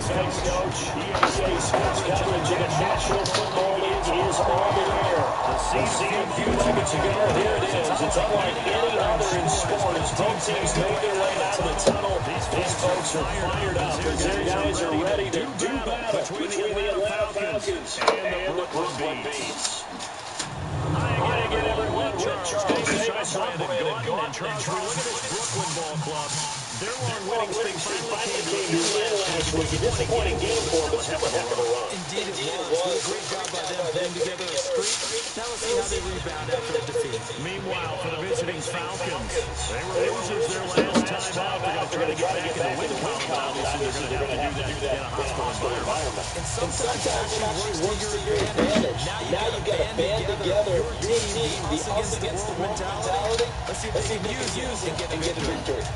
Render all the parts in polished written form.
Thanks, Coach. EA Sports coverage of the National Football League is on the air. We'll see a few moments ago. Here it is. It's unlike any other in sports. Both teams made their way out of the tunnel. These folks are fired up as their guys are ready to do battle between the Atlanta Falcons and the Brooklyn Beats. Hi again, everyone. With Charles Davis, I'm Brandon Gaudin. And Charles, we look at this Brooklyn ball club. Their long winning streak finally came to an end last week. A disappointing game for them, but still a heck of a run. Indeed it was. What a great job by them putting together a streak. Now let's see how they rebound after a defeat. Meanwhile, for the visiting Falcons, they were losers their last time out. They're going to try to get back in the win column. Obviously, they're going to have to do that in a hostile environment. And sometimes it actually works to your advantage. Now you've got to band together. Your team, the us against the world mentality. Let's see if they can use it and get the victory.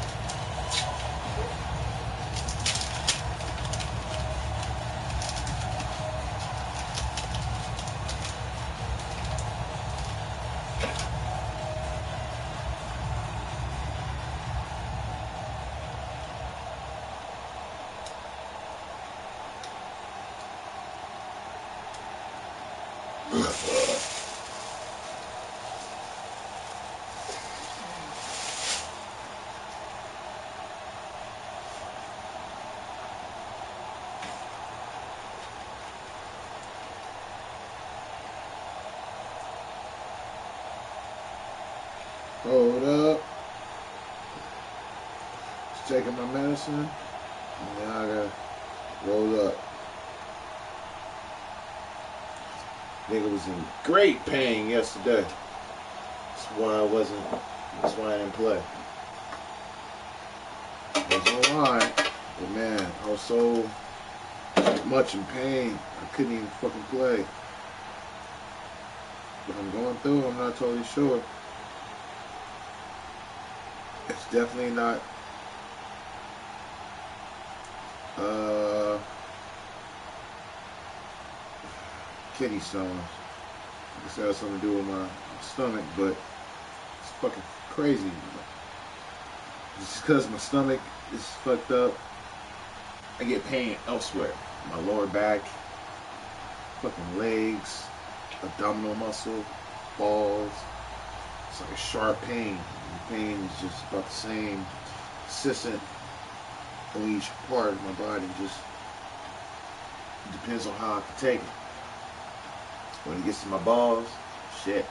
Hold up. Just taking my medicine. And now I gotta roll up. Nigga was in great pain yesterday. That's why I didn't play. I was online, but man, I was so much in pain, I couldn't even fucking play. What I'm going through, I'm not totally sure. It's definitely not kidney stones. I guess it has something to do with my stomach, but it's fucking crazy. Just because my stomach is fucked up, I get pain elsewhere. My lower back, fucking legs, abdominal muscle, balls. It's like a sharp pain. The pain is just about the same, consistent on each part of my body. Just depends on how I can take it. When it gets to my balls, shit.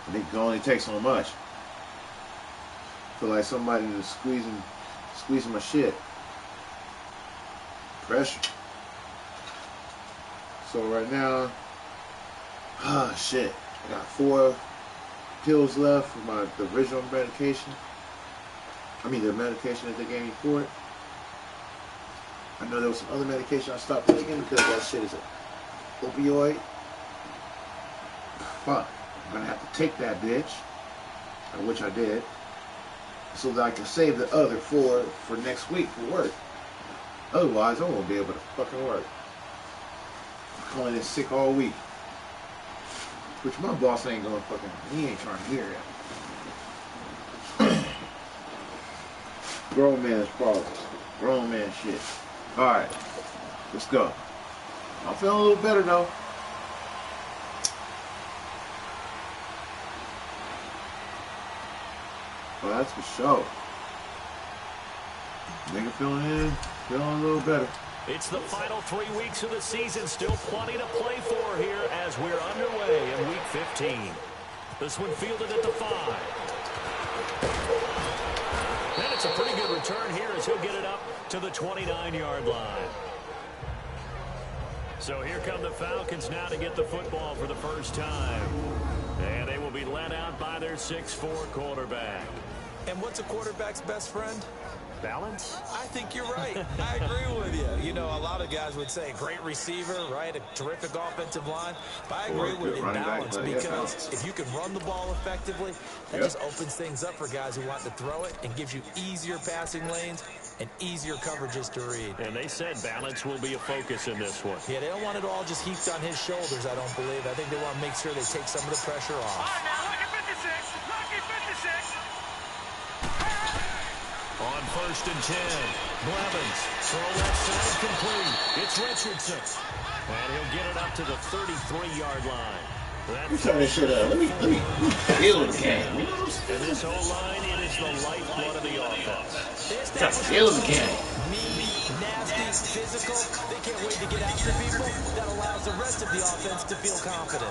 And it can only take so much. I feel like somebody is squeezing my shit. Pressure. So right now, shit. I got 4 pills left for the original medication. I mean the medication that they gave me for it. I know there was some other medication I stopped taking because that shit is an opioid. Fuck. I'm gonna have to take that bitch, which I did, so that I can save the other 4 for next week for work. Otherwise, I won't be able to fucking work. I'm calling in sick all week. Which my boss ain't gonna fucking, he ain't trying to hear that. Grown man's problems. Grown man shit. Alright, let's go. I'm feeling a little better though. Well, that's for sure. Nigga feeling a little better. It's the final 3 weeks of the season. Still plenty to play for here as we're underway in Week 15. This one fielded at the 5. And it's a pretty good return here as he'll get it up to the 29-yard line. So here come the Falcons now to get the football for the first time. And they will be led out by their 6'4" quarterback. And what's a quarterback's best friend? Balance? I think you're right. I agree with you. You know, a lot of guys would say great receiver, right? A terrific offensive line. But I agree with you, balance, because if you can run the ball effectively, that just opens things up for guys who want to throw it and gives you easier passing lanes and easier coverages to read. And they said balance will be a focus in this one. Yeah, they don't want it all just heaped on his shoulders, I don't believe. I think they want to make sure they take some of the pressure off. All right, now look at 56. Lucky 56. On first and 10. Blevins, throw left side complete. It's Richardson. And he'll get it up to the 33-yard line. Let me turn this shit up. Let me feel the game. You know what I'm saying? And this whole line, it is the lifeblood of the offense. Try to feel the game. Mean, nasty, physical. They can't wait to get after people. That allows the rest of the offense to feel confident.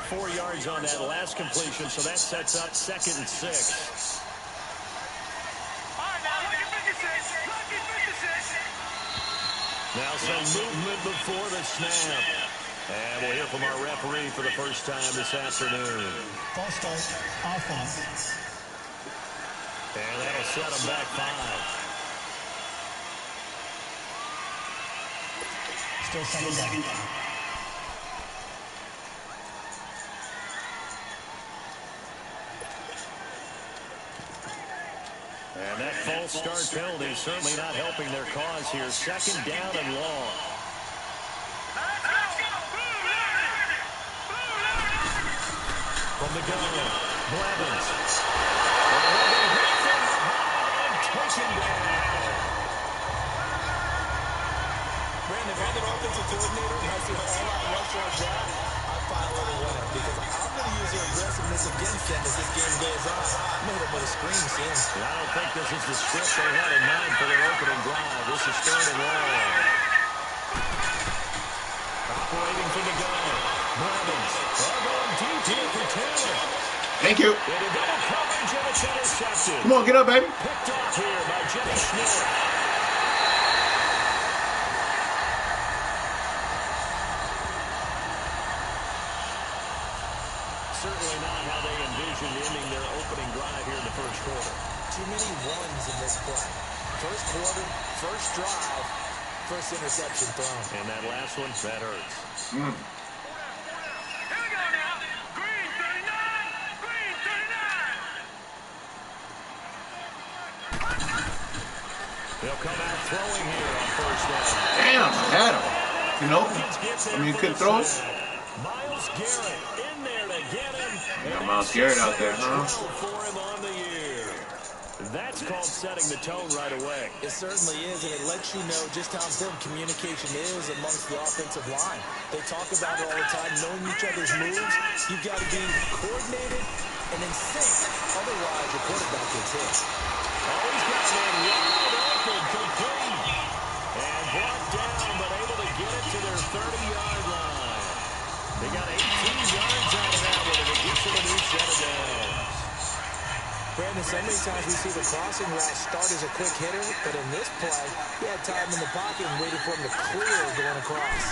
4 yards on that last completion, so that sets up 2nd and 6. Now some movement before the snap. And we'll hear from our referee for the first time this afternoon. False start, offense. And that'll set them back 5. Still second down. And that false start penalty is certainly not helping their cause here. 2nd down and long. From the gun, Blevins. And taken down. Brandon, if I'm an offensive coordinator and I see an all-out rush like that, I file it away because I'm going to use their aggressiveness against them as this game goes on. I'm going to hit them with a screen soon. I don't think this is the script they had in mind for their opening drive. This is 3rd and long. Operating from the gun, Blevins. Going deep here for Taylor. Thank you. Into double coverage and it's intercepted. Come on, get up, baby. Picked off here by Jimmy Smith. Certainly not how they envisioned ending their opening drive here in the first quarter. Too many runs in this play. First quarter, first drive, first interception thrown. And that last one, that hurts. Here we go now. Green 39. Green 39. They'll come out throwing here on first down. Damn, I had him. You know? I mean, you couldn't throw it? Miles Garrett in there to get him. Yeah, Miles Garrett out there, huh? For him on the year. That's called setting the tone right away. It certainly is, and it lets you know just how important communication is amongst the offensive line. They talk about it all the time, knowing each other's moves. You've got to be coordinated and in sync. Otherwise, your quarterback gets hit. Always got one wide open, complete. And brought down, but able to get it to their 30-yard line. They got 18 yards out of that one, and it gets them a new set of downs. Brandon, so many times we see the crossing route start as a quick hitter, but in this play, he had time in the pocket and waited for him to clear going across.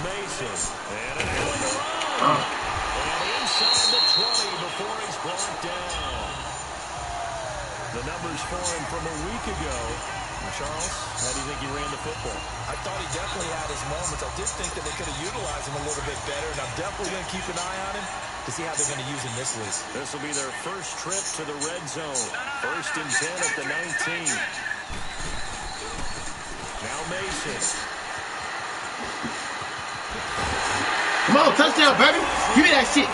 Mason, and a going to run. And inside the 20 before he's brought down. The numbers for him from a week ago. Charles, how do you think he ran the football? I thought he definitely had his moments. I did think that they could have utilized him a little bit better, and I'm definitely going to keep an eye on him to see how they're going to use him this week. This will be their first trip to the red zone. 1st and 10 at the 19. Now Mason. Come on, touchdown, baby. Give me that shit.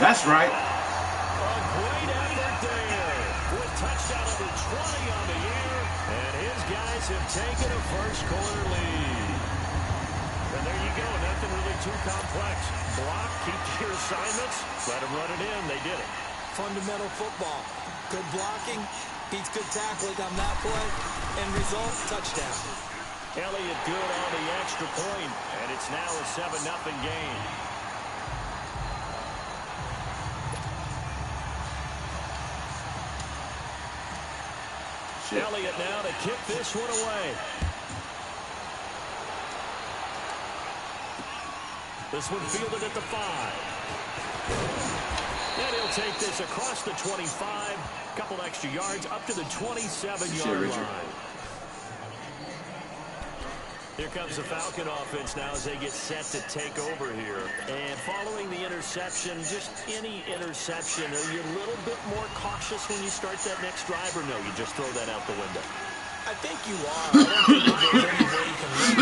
That's right. A great effort there. With touchdown number 20 on the year. And his guys have taken a first quarter lead. And there you go. Nothing really too complex. Block, keep your assignments, let them run it in. They did it. Fundamental football. Good blocking, beats good tackling on that play, and result, touchdown. Elliott good on the extra point, and it's now a 7-0 game. Shit. Elliott now to kick this one away. This one fielded at the 5. And he'll take this across the 25. Couple extra yards up to the 27-yard line. Here comes the Falcon offense now as they get set to take over here. And following the interception, just any interception, are you a little bit more cautious when you start that next drive, or no, you just throw that out the window? I think you are. I don't think that there's any way you can run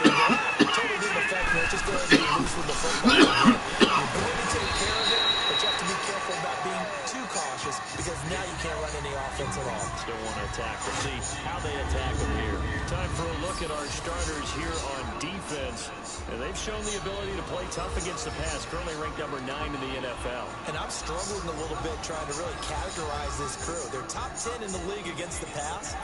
that. It totally didn't affect me. It just goes to loose with the football. You're going to take care of it, but you have to be careful about being too cautious. cautious because now you can't run any offense at all. Still want to attack. We'll see how they attack them here. Time for a look at our starters here on defense. And they've shown the ability to play tough against the pass. Currently ranked number 9 in the NFL. And I'm struggling a little bit trying to really categorize this crew. They're top 10 in the league against the pass,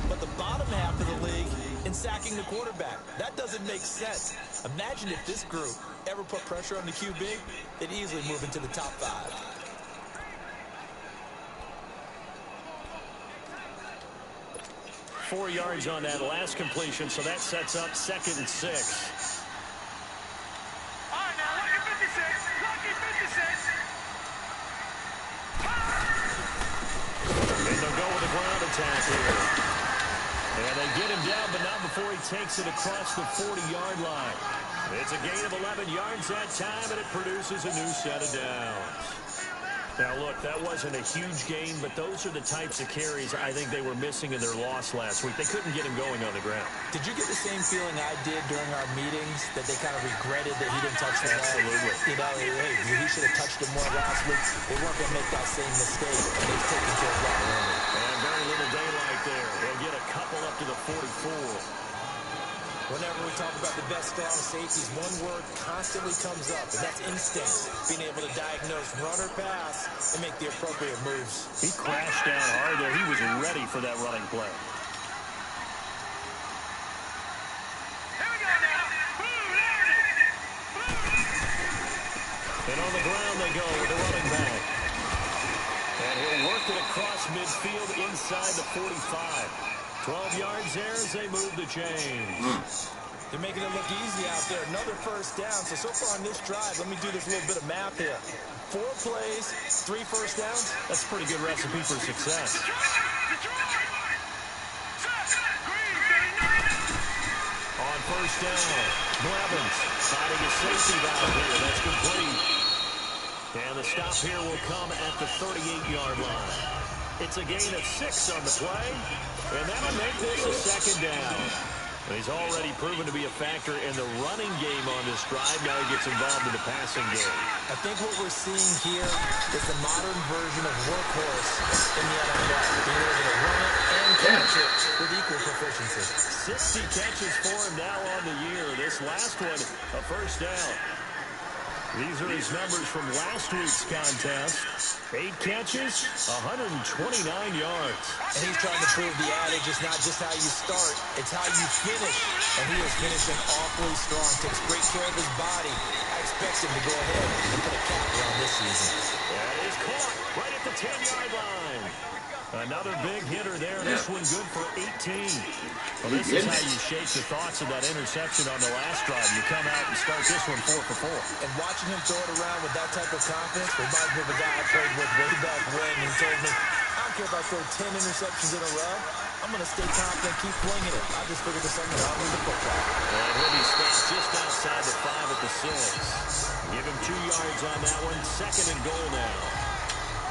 but the bottom half of the league in sacking the quarterback. That doesn't make sense. Imagine if this group ever put pressure on the QB, they'd easily move into the top 5. 4 yards on that last completion, so that sets up 2nd and 6. All right, now, lucky 56. Lucky 56. And they'll go with a ground attack here. And they get him down, but not before he takes it across the 40-yard line. It's a gain of 11 yards that time, and it produces a new set of downs. Now, look, that wasn't a huge gain, but those are the types of carries I think they were missing in their loss last week. They couldn't get him going on the ground. Did you get the same feeling I did during our meetings, that they kind of regretted that he didn't touch the ball? Absolutely. You know, hey, he should have touched him more last week. They weren't going to make that same mistake, and they've taken care of that early. And very little daylight there. They'll get a couple up to the 44. Whenever we talk about the best strong safeties, one word constantly comes up, and that's instinct. Being able to diagnose run or pass and make the appropriate moves. He crashed down hard there. He was ready for that running play. Here we go now. Blue, And on the ground they go with the running back. And he'll work it across midfield inside the 45. 12 yards there as they move the chains. They're making it look easy out there. Another first down. So far on this drive, let me do this little bit of math here. 4 plays, 3 first downs. That's a pretty good recipe for success. On first down, Blevins finding a safety valve here. That's complete. And the stop here will come at the 38-yard line. It's a gain of 6 on the play, and that'll make this a 2nd down. And he's already proven to be a factor in the running game on this drive. Now he gets involved in the passing game. I think what we're seeing here is the modern version of workhorse in the NFL. Being able to run it and catch it with equal proficiency. 60 catches for him now on the year. This last one, a first down. These are his numbers from last week's contest. 8 catches, 129 yards. And he's trying to prove the adage, it's not just how you start, it's how you finish. And he is finishing awfully strong, takes great care of his body. I expect him to go ahead and put a cap on this season. That is caught right at the 10-yard line. Another big hitter there. This one good for 18. Well, this is how you shake the thoughts of that interception on the last drive. You come out and start this one 4 for 4. And watching him throw it around with that type of confidence reminds me of a guy I played with way back when who told me, I don't care if I throw 10 interceptions in a row. I'm going to stay confident, keep flinging it. I just figured this something wrong with the football. And he'll be stopped just outside the 5 at the 6. Give him 2 yards on that one. 2nd and goal now.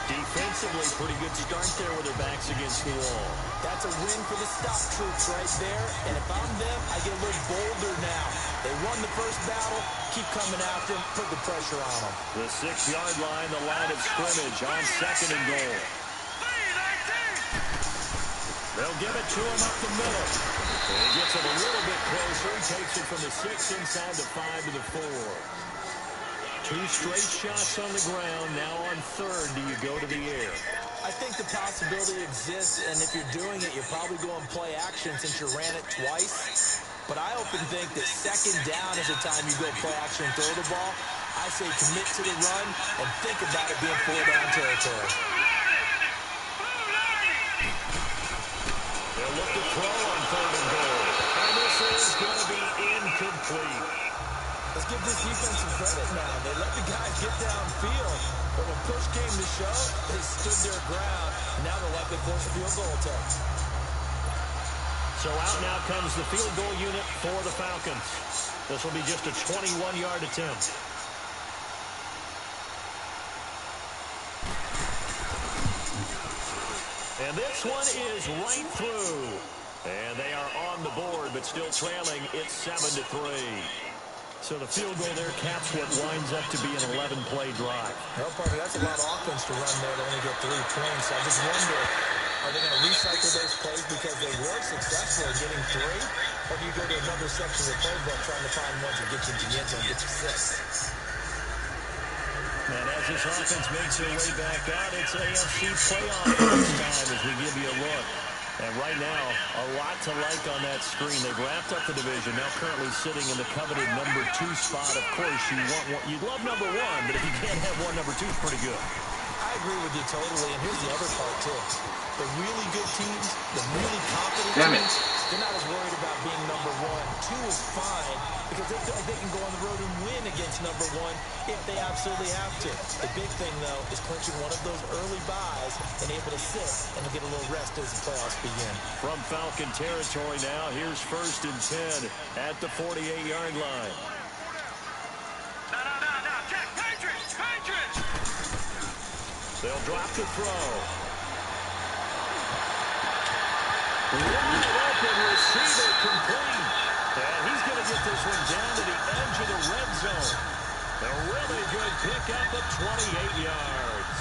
Defensively, pretty good start there with their backs against the wall. That's a win for the stop troops right there. And if I'm them, I get a little bolder now. They won the first battle. Keep coming after them. Put the pressure on them. The 6-yard line, the line of scrimmage on 2nd and goal. They'll give it to him up the middle. And he gets it a little bit closer. Takes it from the 6 inside the 5 to the 4. 2 straight shots on the ground. Now on 3rd, do you go to the air? I think the possibility exists, and if you're doing it, you're probably going play action since you ran it twice. But I often think that 2nd down is the time you go play action and throw the ball. I say commit to the run and think about it being 4-down territory. They'll look to throw on 3rd and goal. And this is going to be incomplete. Let's give this defense some credit now. They let the guys get downfield. But when push came to shove, they stood their ground. Now they're likely force a field goal attempt. So out now comes the field goal unit for the Falcons. This will be just a 21-yard attempt. And this one is right through. And they are on the board, but still trailing. It's 7-3. So the field goal there caps what winds up to be an 11-play drive. Well, partner, that's a lot of offense to run there to only get 3 points. I just wonder, are they going to recycle those plays because they were successful in getting 3? Or do you go to another section of the playbook trying to find ones that get you into the end zone and get you 6? And as this offense makes their way back out, it's AFC playoff time as we give you a look. And right now, a lot to like on that screen. They've wrapped up the division, now currently sitting in the coveted number 2 spot. Of course, you'd love number 1, but if you can't have one, number 2 is pretty good. I agree with you totally, and here's the other part, too. The really good teams, the really confident teams, they're not as worried about being number 1. 2 is fine because they feel like they can go on the road and win against number 1 if they absolutely have to. The big thing, though, is clinching one of those early byes and able to sit and get a little rest as the playoffs begin. From Falcon territory now, here's 1st and 10 at the 48-yard line. No. Check. Patriots. They'll drop the throw. Wide open receiver complete. And he's going to get this one down to the edge of the red zone. A really good pickup of 28 yards.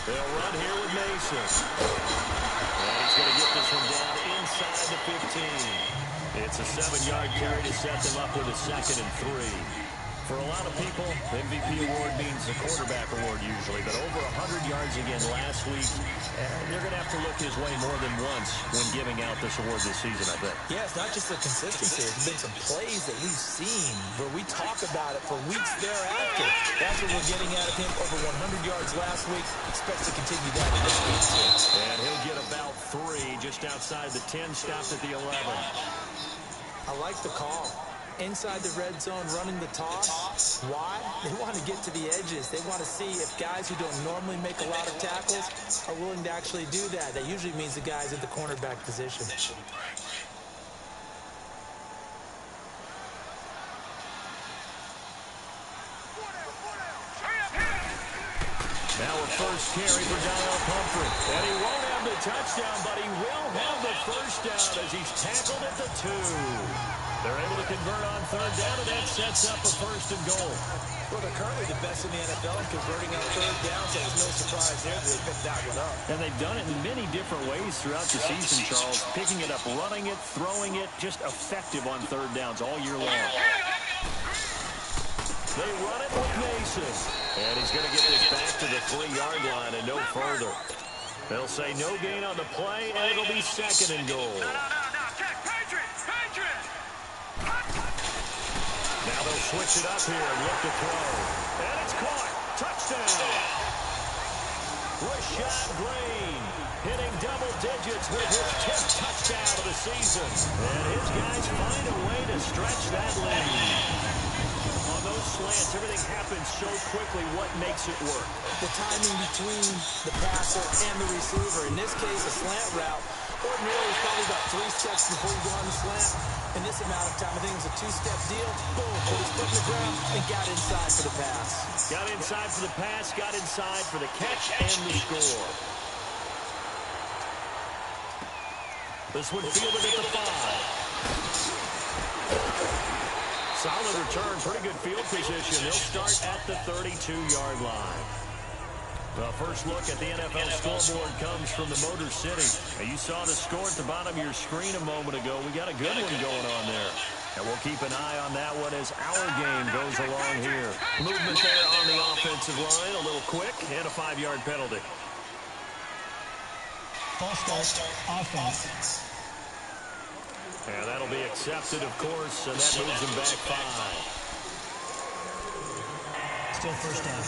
They'll run here with Mason. And he's going to get this one down inside the 15. It's a 7-yard carry to set them up with a 2nd and 3. For a lot of people, the MVP award means the quarterback award usually, but over 100 yards again last week. They're going to have to look his way more than once when giving out this award this season, I think. Yeah, it's not just the consistency. There's been some plays that we've seen where we talk about it for weeks thereafter. That's what we're getting out of him. Over 100 yards last week. Expects to continue that in this week, too. And he'll get about 3 just outside the 10, stopped at the 11. I like the call. Inside the red zone, running the toss. Why? They want to get to the edges. They want to see if guys who don't normally make a lot of tackles are willing to actually do that. That usually means the guys at the cornerback position. Now a first carry for Daniel Pumphrey. And he won't have the touchdown, but he will have the first down as he's tackled at the 2. They're able to convert on 3rd down, and that sets up a 1st and goal. Well, they're currently the best in the NFL in converting on 3rd down, so there's no surprise there that they picked that one up. And they've done it in many different ways throughout the season, Charles. Picking it up, running it, throwing it, just effective on 3rd downs all year long. They run it with Mason. And he's going to get this back to the 3-yard line and no further. They'll say no gain on the play, and it'll be 2nd and goal. Check. Patriots. Now they'll switch it up here and look to throw. And it's caught. Touchdown. Rashad Green hitting double digits with his 10th touchdown of the season. And his guys find a way to stretch that lead. On those slants, everything happens so quickly. What makes it work? The timing between the passer and the receiver. In this case, a slant route. Ordinarily, it's probably about 3 steps before you go on the slant. In this amount of time, I think it was a 2-step deal. Boom, put his foot in the ground and got inside for the pass. Got inside for the pass, got inside for the catch and the score. This one fielded at the 5. Solid return, pretty good field position. They'll start at the 32-yard line. The first look at the NFL scoreboard comes from the Motor City. Now, you saw the score at the bottom of your screen a moment ago. We got a good one going on there. And we'll keep an eye on that one as our game goes along here. Movement there on the offensive line, a little quick, and a 5-yard penalty. False start, offense. And that'll be accepted, of course, and that moves him back 5. Still 1st down.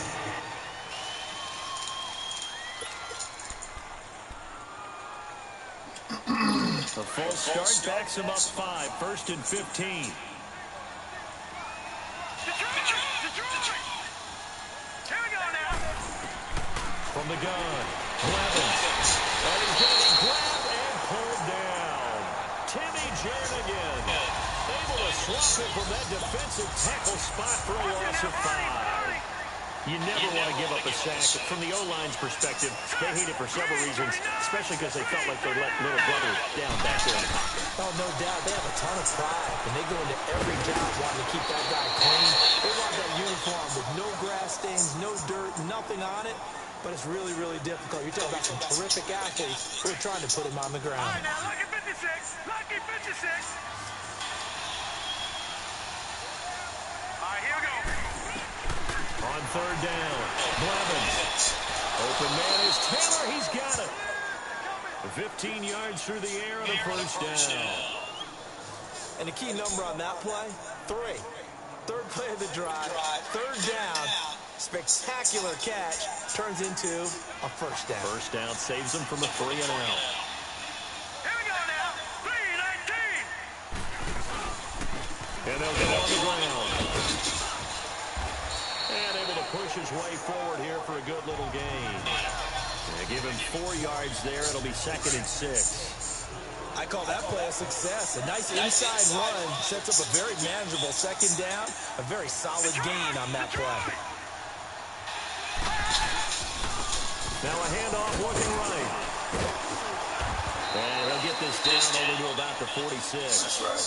The false start backs him up 5, 1st and 15. Detroit! Here we go now. From the gun, Blevins. And he's going to be grabbed and pulled down. Timmy Jernigan able to swap it from that defensive tackle spot for a loss of 5. You never want to give up a sack. From the O-line's perspective, they hate it for several reasons, especially because they felt like they let little brother down back there in the pocket. Oh, no doubt. They have a ton of pride, and they go into every job wanting to keep that guy clean. They want that uniform with no grass stains, no dirt, nothing on it. But it's really, really difficult. You're talking about some terrific athletes who are trying to put him on the ground. All right, now, lucky 56. Lucky 56. All right, here we go. On third down, Blevins. Open man is Taylor. He's got it. 15 yards through the air on a first down. And the key number on that play, 3. Third play of the drive, third down. Spectacular catch turns into a first down. First down saves them from a 3-and-out. Here we go now. 3-19. And they'll go on the ground. And able to push his way forward here for a good little gain. They give him 4 yards there. It'll be 2nd and 6. I call that play a success. A nice inside run sets up a very manageable second down. A very solid gain on that play. Now a handoff looking right. And he'll get this down over to about the 46. That's right.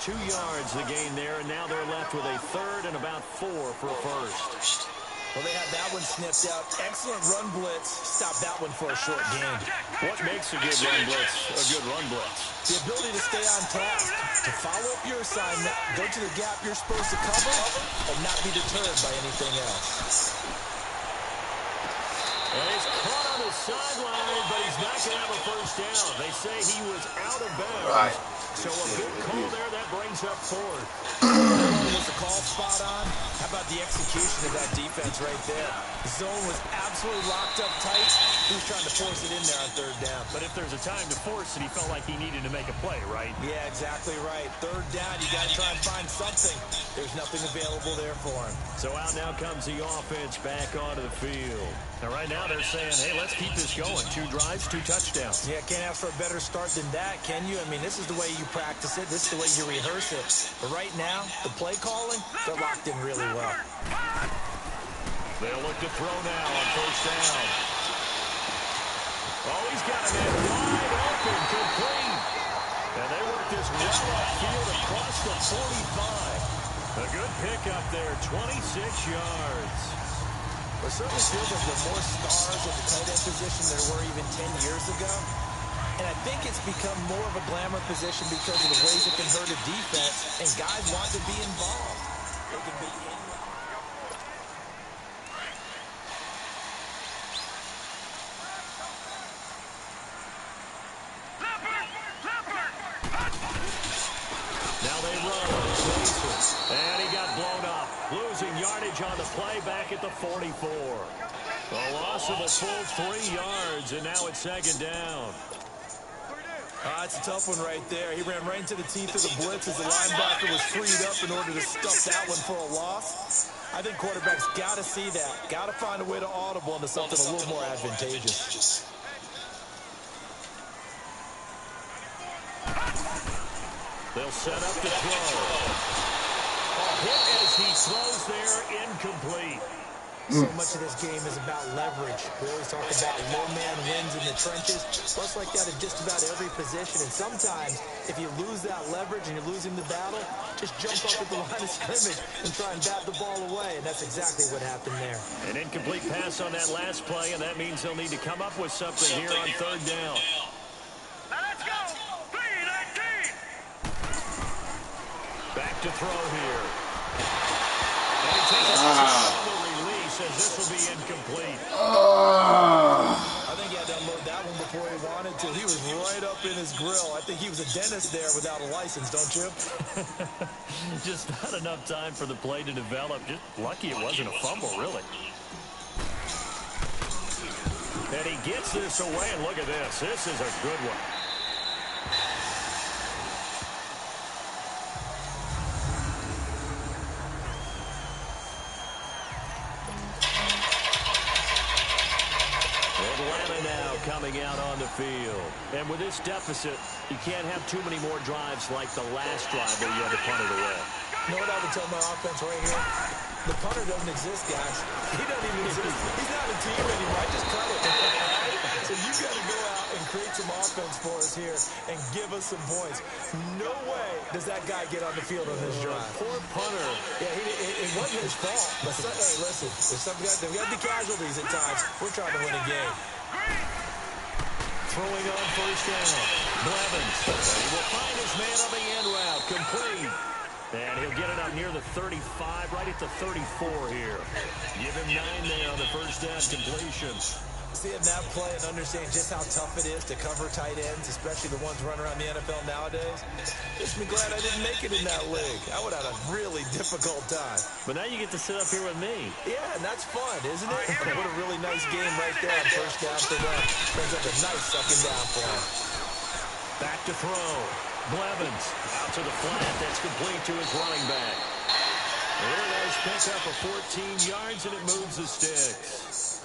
2 yards the gain there, and now they're left with a 3rd and about 4 for a first. Well, they had that one snipped out. Excellent run blitz. Stop that one for a short gain. What makes a good run blitz a good run blitz? The ability to stay on task, to follow up your assignment, go to the gap you're supposed to cover, and not be deterred by anything else. And he's caught on the sideline, but he's not going to have a first down. They say he was out of bounds. Right. So a good call there. That brings up 4th. Was the call spot on? How about the execution of that defense right there? The zone was absolutely locked up tight. He was trying to force it in there on third down. But if there's a time to force it, he felt like he needed to make a play, right? Yeah, exactly right. Third down, you got to try and find something. There's nothing available there for him. So out now comes the offense back onto the field. Now right now they're saying, hey, let's keep this going. 2 drives, 2 touchdowns. Yeah, can't ask for a better start than that, can you? I mean, this is the way you practice it. This is the way you rehearse it. But right now, the play calling, they're locked in really well. They'll look to throw now on first down. Oh, he's got a man wide open, complete. And they work this well upfield across the 45. A good pickup there, 26 yards. It certainly feels like there are more stars at the tight end position than there were even 10 years ago. And I think it's become more of a glamour position because of the ways it can hurt a defense, and guys want to be involved. They can be in. Now they run. And he got blown up. Losing yardage on the play back at the 44. A loss of a full 3 yards, and now it's 2nd down. That's a tough one right there. He ran right into the teeth of the blitz as the linebacker was freed up in order to stuff that one for a loss. I think quarterbacks got to see that. Got to find a way to audible into something a little more advantageous. They'll set up to throw. A hit as he throws there, incomplete. So much of this game is about leverage. We always talk about low man wins in the trenches. Plus like that in just about every position. And sometimes, if you lose that leverage and you're losing the battle, just jump up at the line of scrimmage and try and bat the ball away. And that's exactly what happened there. An incomplete pass on that last play, and that means they'll need to come up with something here on third down. Now let's go. 3-19. Back to throw here. And he takes a says this will be incomplete. I think he had to unload that one before he wanted to. He was right up in his grill. I think he was a dentist there without a license, don't you? Just not enough time for the play to develop. Just lucky it wasn't a fumble, really. And he gets this away, and look at this. This is a good one. Coming out on the field. And with this deficit, you can't have too many more drives like the last drive where you had to punt it away. You know what I would tell my offense right here? The punter doesn't exist, guys. He doesn't even exist. He's not a team anymore. I just cut it. So you got to go out and create some offense for us here and give us some points. No way does that guy get on the field on this drive. Poor punter. Yeah, it wasn't his fault. But hey, listen, there's some guys, there got to be casualties at times. We're trying to win a game. Throwing on first down. Blevins. He will find his man on the end route. Complete. And he'll get it up near the 35, right at the 34 here. Give him 9 there on the first down completion. Seeing that play and understand just how tough it is to cover tight ends, especially the ones running around the NFL nowadays, makes me glad I didn't make it in that league. I would have had a really difficult time. But now you get to sit up here with me. Yeah, and that's fun, isn't it? What a really nice game right there on first down for them. Brings up a nice second down for them. Back to throw. Blevins out to the flat. That's complete to his running back. A really nice pickup of 14 yards, and it moves the sticks.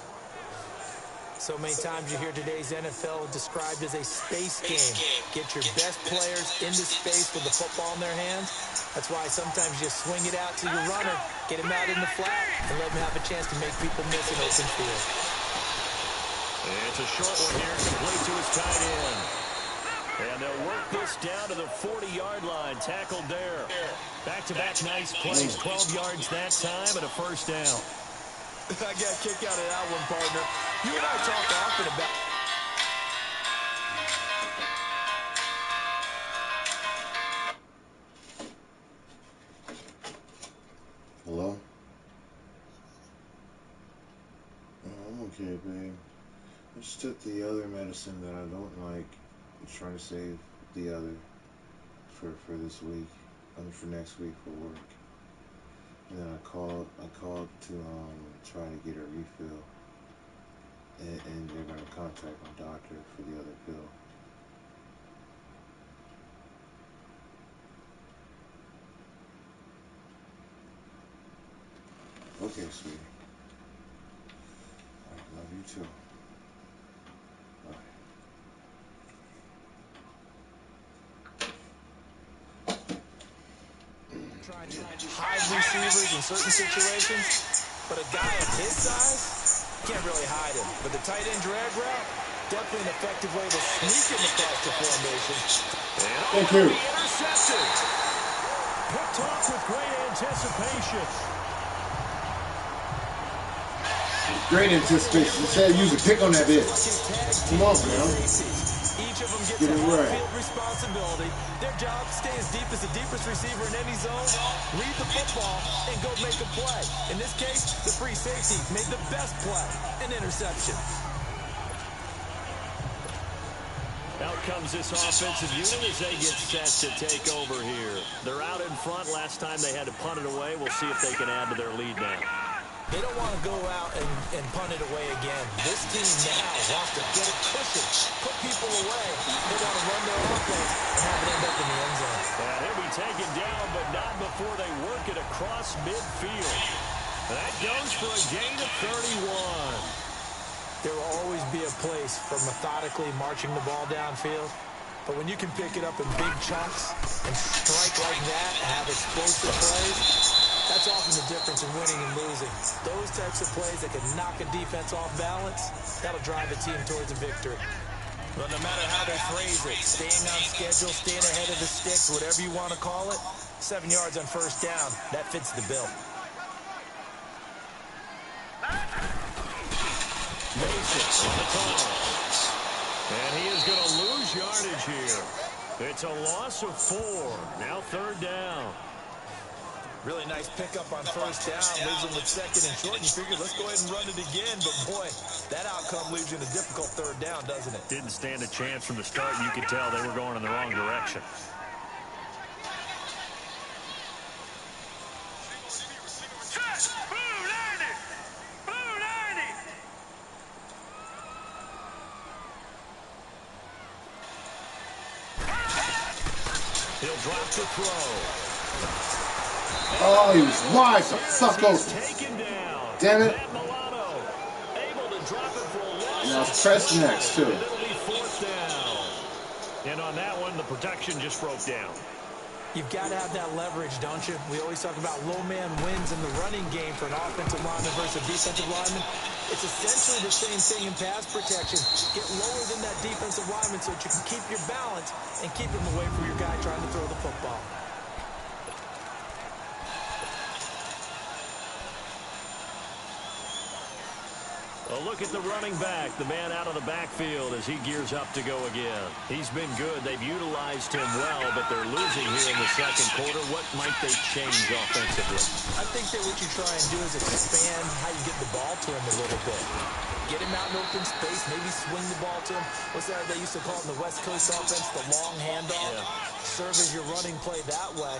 So many times you hear today's NFL described as a space game. Get your best players into space with the football in their hands. That's why sometimes you swing it out to your runner, get him out in the flat, and let him have a chance to make people miss an open field. It's a short one here, complete to his tight end. And they'll work this down to the 40-yard line. Tackled there. Back-to-back nice plays. 12 yards that time and a first down. I got a kick out of that one, partner. You and I talk often about... Hello? Oh, I'm okay, babe. I just took the other medicine that I don't like. I'm trying to save the other for this week. For next week for work. And then I called to try to get a refill. And they're gonna contact my doctor for the other pill. Okay, sweetie. I love you too. Bye. Hide receivers in certain situations, but a guy of his size can't really hide him. But the tight end drag route, definitely an effective way to sneak him across the formation. Thank you. Intercepted. Picked off with great anticipation. Great anticipation. You said use a pick on that bitch. Come on, man. Each of them gets a field responsibility. Their job, stay as deep as the deepest receiver in any zone, read the football, and go make a play. In this case, the free safety made the best play, an interception. Out comes this offensive unit as they get set to take over here. They're out in front. Last time they had to punt it away. We'll see if they can add to their lead now. They don't want to go out and punt it away again. This team now wants to get a cushion, put people away. They want to run their offense and have it end up in the end zone. He'll be taken down, but not before they work it across midfield. That goes for a gain of 31. There will always be a place for methodically marching the ball downfield. But when you can pick it up in big chunks and strike like that and have explosive plays, that's often the difference in winning and losing. Those types of plays that can knock a defense off balance, that'll drive a team towards a victory. But no matter how they phrase it, staying on schedule, staying ahead of the sticks, whatever you want to call it, 7 yards on first down, that fits the bill. Mason on the toss. And he is going to lose yardage here. It's a loss of 4. Now third down. Really nice pickup on first down. Leaves them with second and short. And you figure, let's go ahead and run it again. But, boy, that outcome leaves you in a difficult third down, doesn't it? Didn't stand a chance from the start. You could tell they were going in the wrong direction. He'll drop the throw. Oh, he was wide the fuck open. Damn it. Now it's press next, too. It'll be fourth down. And on that one, the protection just broke down. You've got to have that leverage, don't you? We always talk about low man wins in the running game for an offensive lineman versus a defensive lineman. It's essentially the same thing in pass protection. Get lower than that defensive lineman so that you can keep your balance and keep him away from your guy trying to throw the football. A look at the running back, the man out of the backfield as he gears up to go again. He's been good. They've utilized him well, but they're losing here in the second quarter. What might they change offensively? I think that what you try and do is expand how you get the ball to him a little bit. Get him out in open space, maybe swing the ball to him. What's that they used to call it in the West Coast offense, the long handoff? Yeah. Serve as your running play that way,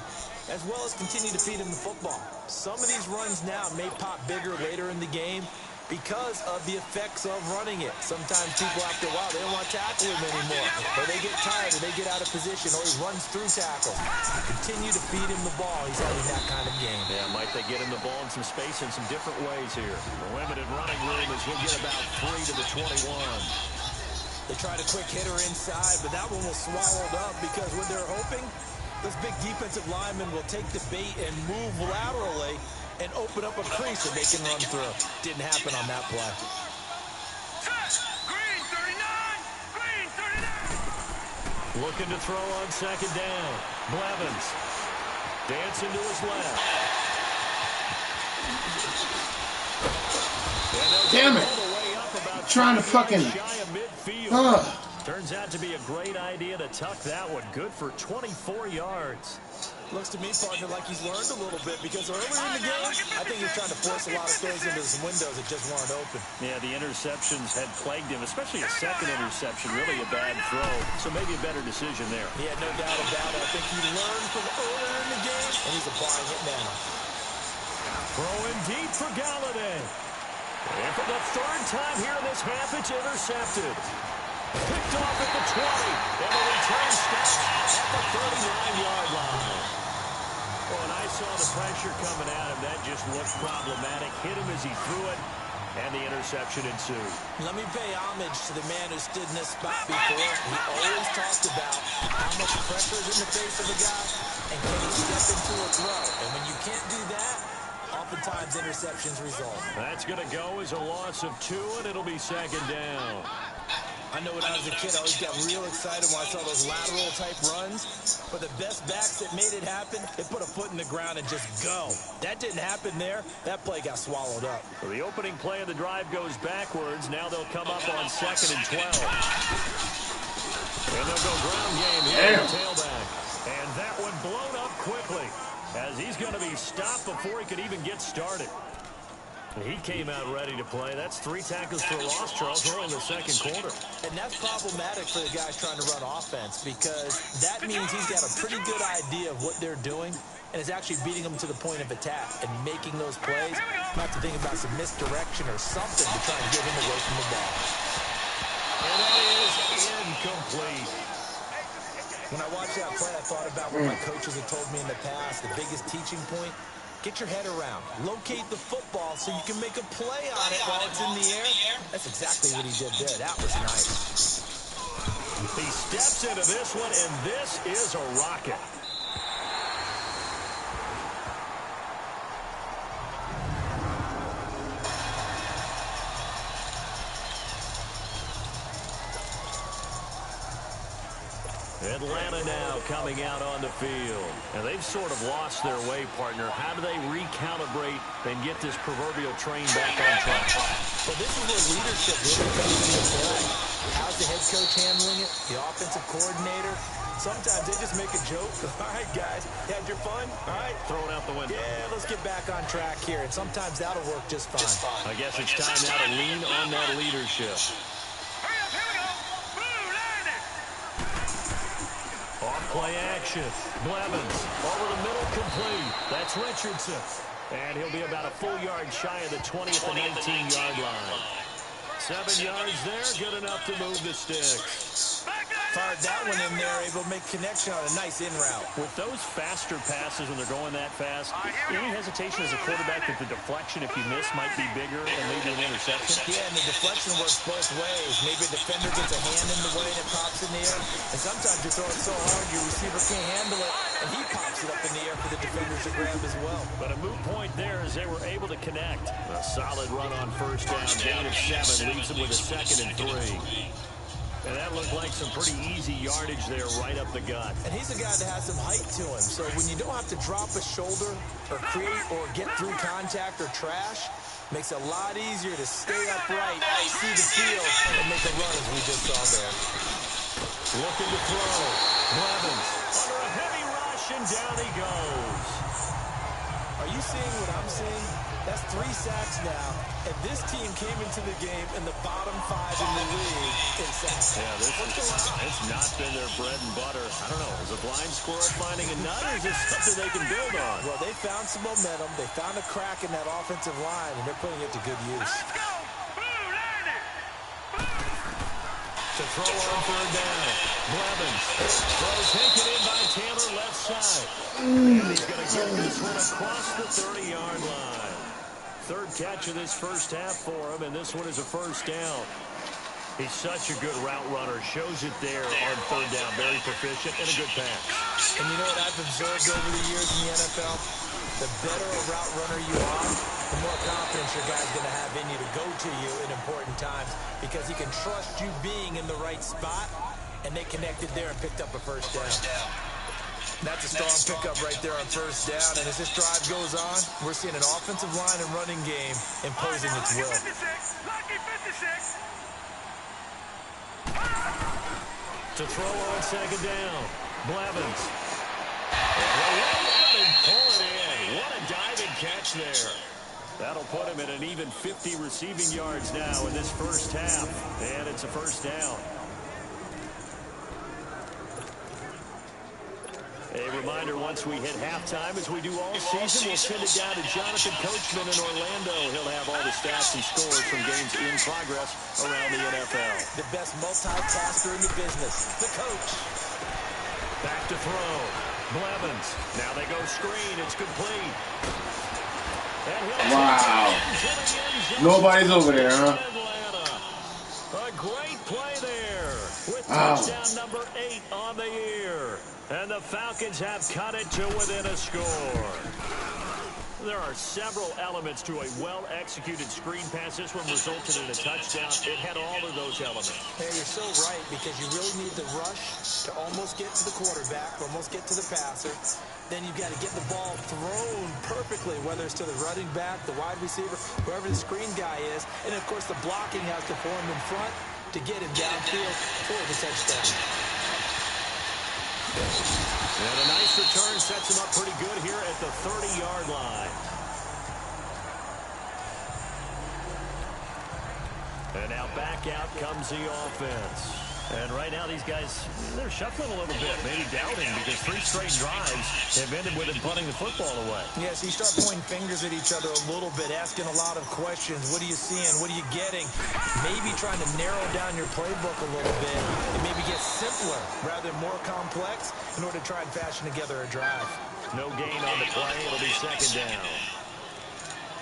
as well as continue to feed him the football. Some of these runs now may pop bigger later in the game because of the effects of running it. Sometimes people, after a while, they don't want to tackle him anymore. Or they get tired, or they get out of position, or he runs through tackles. Continue to feed him the ball. He's having that kind of game. Yeah, might they get him the ball in some space in some different ways here. The limited running room as he'll get about 3 to the 21. They tried a quick hitter inside, but that one was swallowed up because what they're hoping, those big defensive linemen will take the bait and move laterally and open up a crease that they can run through. Didn't happen on that play. Green 39! Green 39! Looking to throw on second down. Blevins dancing to his left. Damn it. Trying to fucking... Turns out to be a great idea to tuck that one. Good for 24 yards. Looks to me, partner, like he's learned a little bit because earlier in the game, I think he was trying to force a lot of throws into some windows that just weren't open. Yeah, the interceptions had plagued him, especially a second interception, really a bad throw. So maybe a better decision there. Yeah, no doubt about it. I think he learned from earlier in the game, and he's applying it now. Throwing deep for Galladay. And for the third time here in this half, it's intercepted. Picked off at the 20, and the return stops at the 39-yard line. Well, when I saw the pressure coming at him, that just looked problematic. Hit him as he threw it, and the interception ensued. Let me pay homage to the man who stood in this spot before. He always talked about how much pressure is in the face of a guy, and can he step into a throw. And when you can't do that, oftentimes interceptions result. That's going to go as a loss of 2, and it'll be second down. I know when I was a kid, I always got real excited when I saw those lateral-type runs. But the best backs that made it happen, they put a foot in the ground and just go. That didn't happen there. That play got swallowed up. So the opening play of the drive goes backwards. Now they'll come up on 2nd and 12. And they'll go ground game here on the tailback. And that one blown up quickly as he's going to be stopped before he could even get started. He came out ready to play. That's 3 tackles for a loss, Charles, early in the second quarter. And that's problematic for the guys trying to run offense because that means he's got a pretty good idea of what they're doing and is actually beating them to the point of attack and making those plays. You have to think about some misdirection or something to try and get him away from the ball. And that is incomplete. When I watched that play, I thought about what my coaches had told me in the past. The biggest teaching point, get your head around. Locate the football so you can make a play on it while it's in the air. That's exactly what he did there. That was nice. He steps into this one, and this is a rocket. Atlanta now coming out on the field. And they've sort of lost their way, partner. How do they recalibrate and get this proverbial train back on track? Well, this is where leadership really comes into play. How's the head coach handling it? The offensive coordinator? Sometimes they just make a joke. All right, guys, you had your fun? All right. Throw it out the window. Yeah, let's get back on track here. And sometimes that'll work just fine. I guess it's time now to lean on that leadership. Hurry up, here we go. Blue, land it. Off-play action. Blevins over the middle, complete. That's Richardson. And he'll be about a full yard shy of the 20 at the 19-yard line. 7 yards there, good enough to move the sticks. Fired that one in there, able to make connection on a nice in route. With those faster passes when they're going that fast, any hesitation as a quarterback that the deflection, if you miss, might be bigger and maybe an interception? Yeah, and the deflection works both ways. Maybe a defender gets a hand in the way and it pops in the air. And sometimes you throw it so hard your receiver can't handle it, and he pops it up in the air for the defenders to grab as well. But a moot point there as they were able to connect. A solid run on first down. Gain of 7 leaves them with a 2nd and 3. And that looked like some pretty easy yardage there right up the gut. And he's a guy that has some height to him. So when you don't have to drop a shoulder or create or get through contact or trash, makes it a lot easier to stay upright, see the field, and make a run as we just saw there. Looking to throw. Blevins under a heavy rush, and down he goes. Are you seeing what I'm seeing? That's 3 sacks now, and this team came into the game in the bottom 5 in the league in sacks. Yeah, it's not been their bread and butter. I don't know, is a blind squirrel finding a nut, or is this something they can build on? Well, they found some momentum. They found a crack in that offensive line, and they're putting it to good use. Let's go! Boom, land it! To throw on 3rd down. Blevins throws taken in by Taylor left side. And he's going to get this one across the 30-yard line. 3rd catch of this first half for him, and this one is a first down. He's such a good route runner. Shows it there on 3rd down. Very proficient and a good pass. And you know what I've observed over the years in the NFL? The better a route runner you are, the more confidence your guy's going to have in you to go to you in important times because he can trust you being in the right spot, and they connected there and picked up a first down. That's a strong pickup right there on 1st down, and as this drive goes on, we're seeing an offensive line and running game imposing its will. Lucky 56. To throw on 2nd down. Blevins. And pull it in. What a diving catch there. That'll put him at an even 50 receiving yards now in this first half. And it's a first down. A reminder, once we hit halftime, as we do all season, we'll send it down to Jonathan Coachman in Orlando. He'll have all the stats and scores from games in progress around the NFL. The best multitasker in the business, the coach. Back to throw. Blevins. Now they go screen. It's complete. Wow. Nobody's over there, huh? A great play there with touchdown number 8 on the year. And the Falcons have cut it to within a score. There are several elements to a well-executed screen pass. This one resulted in a touchdown. It had all of those elements. Hey, you're so right, because you really need the rush to almost get to the quarterback, almost get to the passer. Then you've got to get the ball thrown perfectly, whether it's to the running back, the wide receiver, whoever the screen guy is. And, of course, the blocking has to form in front to get him downfield for the touchdown. And a nice return sets him up pretty good here at the 30-yard line. And now back out comes the offense. And right now these guys, they're shuffling a little bit, maybe doubting, because 3 straight drives have ended with them punting the football away. Yeah, so you start pointing fingers at each other a little bit, asking a lot of questions. What are you seeing? What are you getting? Maybe trying to narrow down your playbook a little bit and maybe get simpler rather than more complex in order to try and fashion together a drive. No gain on the play. It'll be 2nd down.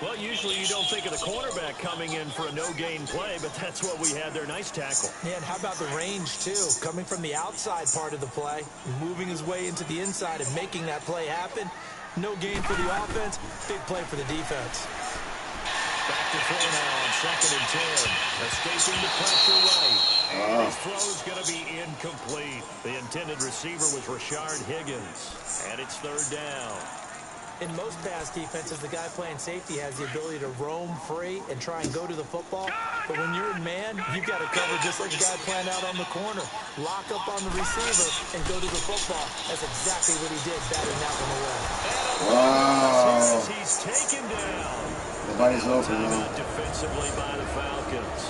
Well, usually you don't think of the cornerback coming in for a no-gain play, but that's what we had there. Nice tackle. Yeah, and how about the range, too? Coming from the outside part of the play, moving his way into the inside and making that play happen. No gain for the offense, big play for the defense. Back to throw now on 2nd and 10. Escaping the pressure right. And his throw's going to be incomplete. The intended receiver was Rashard Higgins. And it's 3rd down. In most pass defenses, the guy playing safety has the ability to roam free and try and go to the football. But when you're in man, you've got to cover just like the guy playing out on the corner. Lock up on the receiver and go to the football. That's exactly what he did, batting that one away. Wow. He's taken down. Nobody's open, Timeout defensively by the Falcons,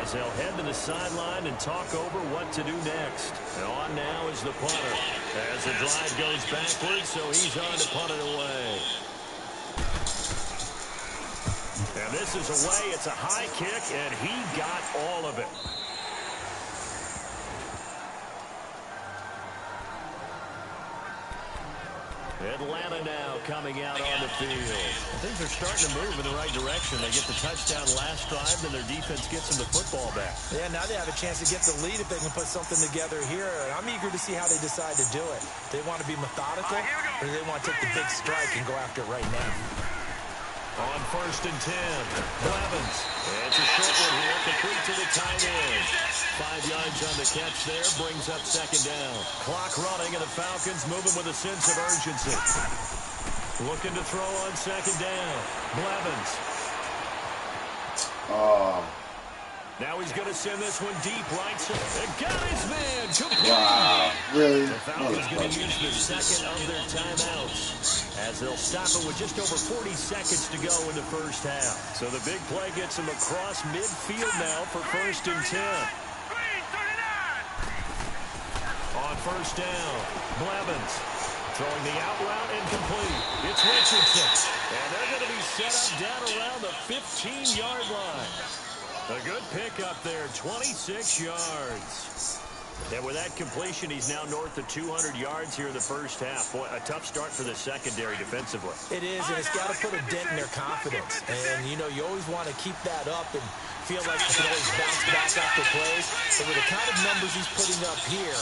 as they'll head to the sideline and talk over what to do next. And on now is the punter, as the drive goes backwards, so he's on to punt it away. And this is away. It's a high kick, and he got all of it. Atlanta now coming out on the field. Things are starting to move in the right direction. They get the touchdown last drive, then their defense gets them the football back. Yeah, now they have a chance to get the lead if they can put something together here. I'm eager to see how they decide to do it. They want to be methodical, or do they want to take the big strike and go after it right now? On 1st and 10, Blevins. It's a short one here, complete to the tight end. 5 yards on the catch there, brings up 2nd down. Clock running, and the Falcons moving with a sense of urgency. Looking to throw on 2nd down. Blevins. Now he's going to send this one deep right side. And got his man. Complete. Wow. Really? The Falcons going to use the second of their timeouts as they'll stop it with just over 40 seconds to go in the first half. So the big play gets them across midfield now for 1st and 10. On 1st down, Blevins throwing the out route incomplete. It's Richardson. And they're going to be set up down around the 15-yard line. A good pickup there, 26 yards. And with that completion, he's now north of 200 yards here in the first half. Boy, a tough start for the secondary defensively. It is, and it's got to put a dent in their confidence. And, you know, you always want to keep that up and feel like you can always bounce back after plays. But with the kind of numbers he's putting up here,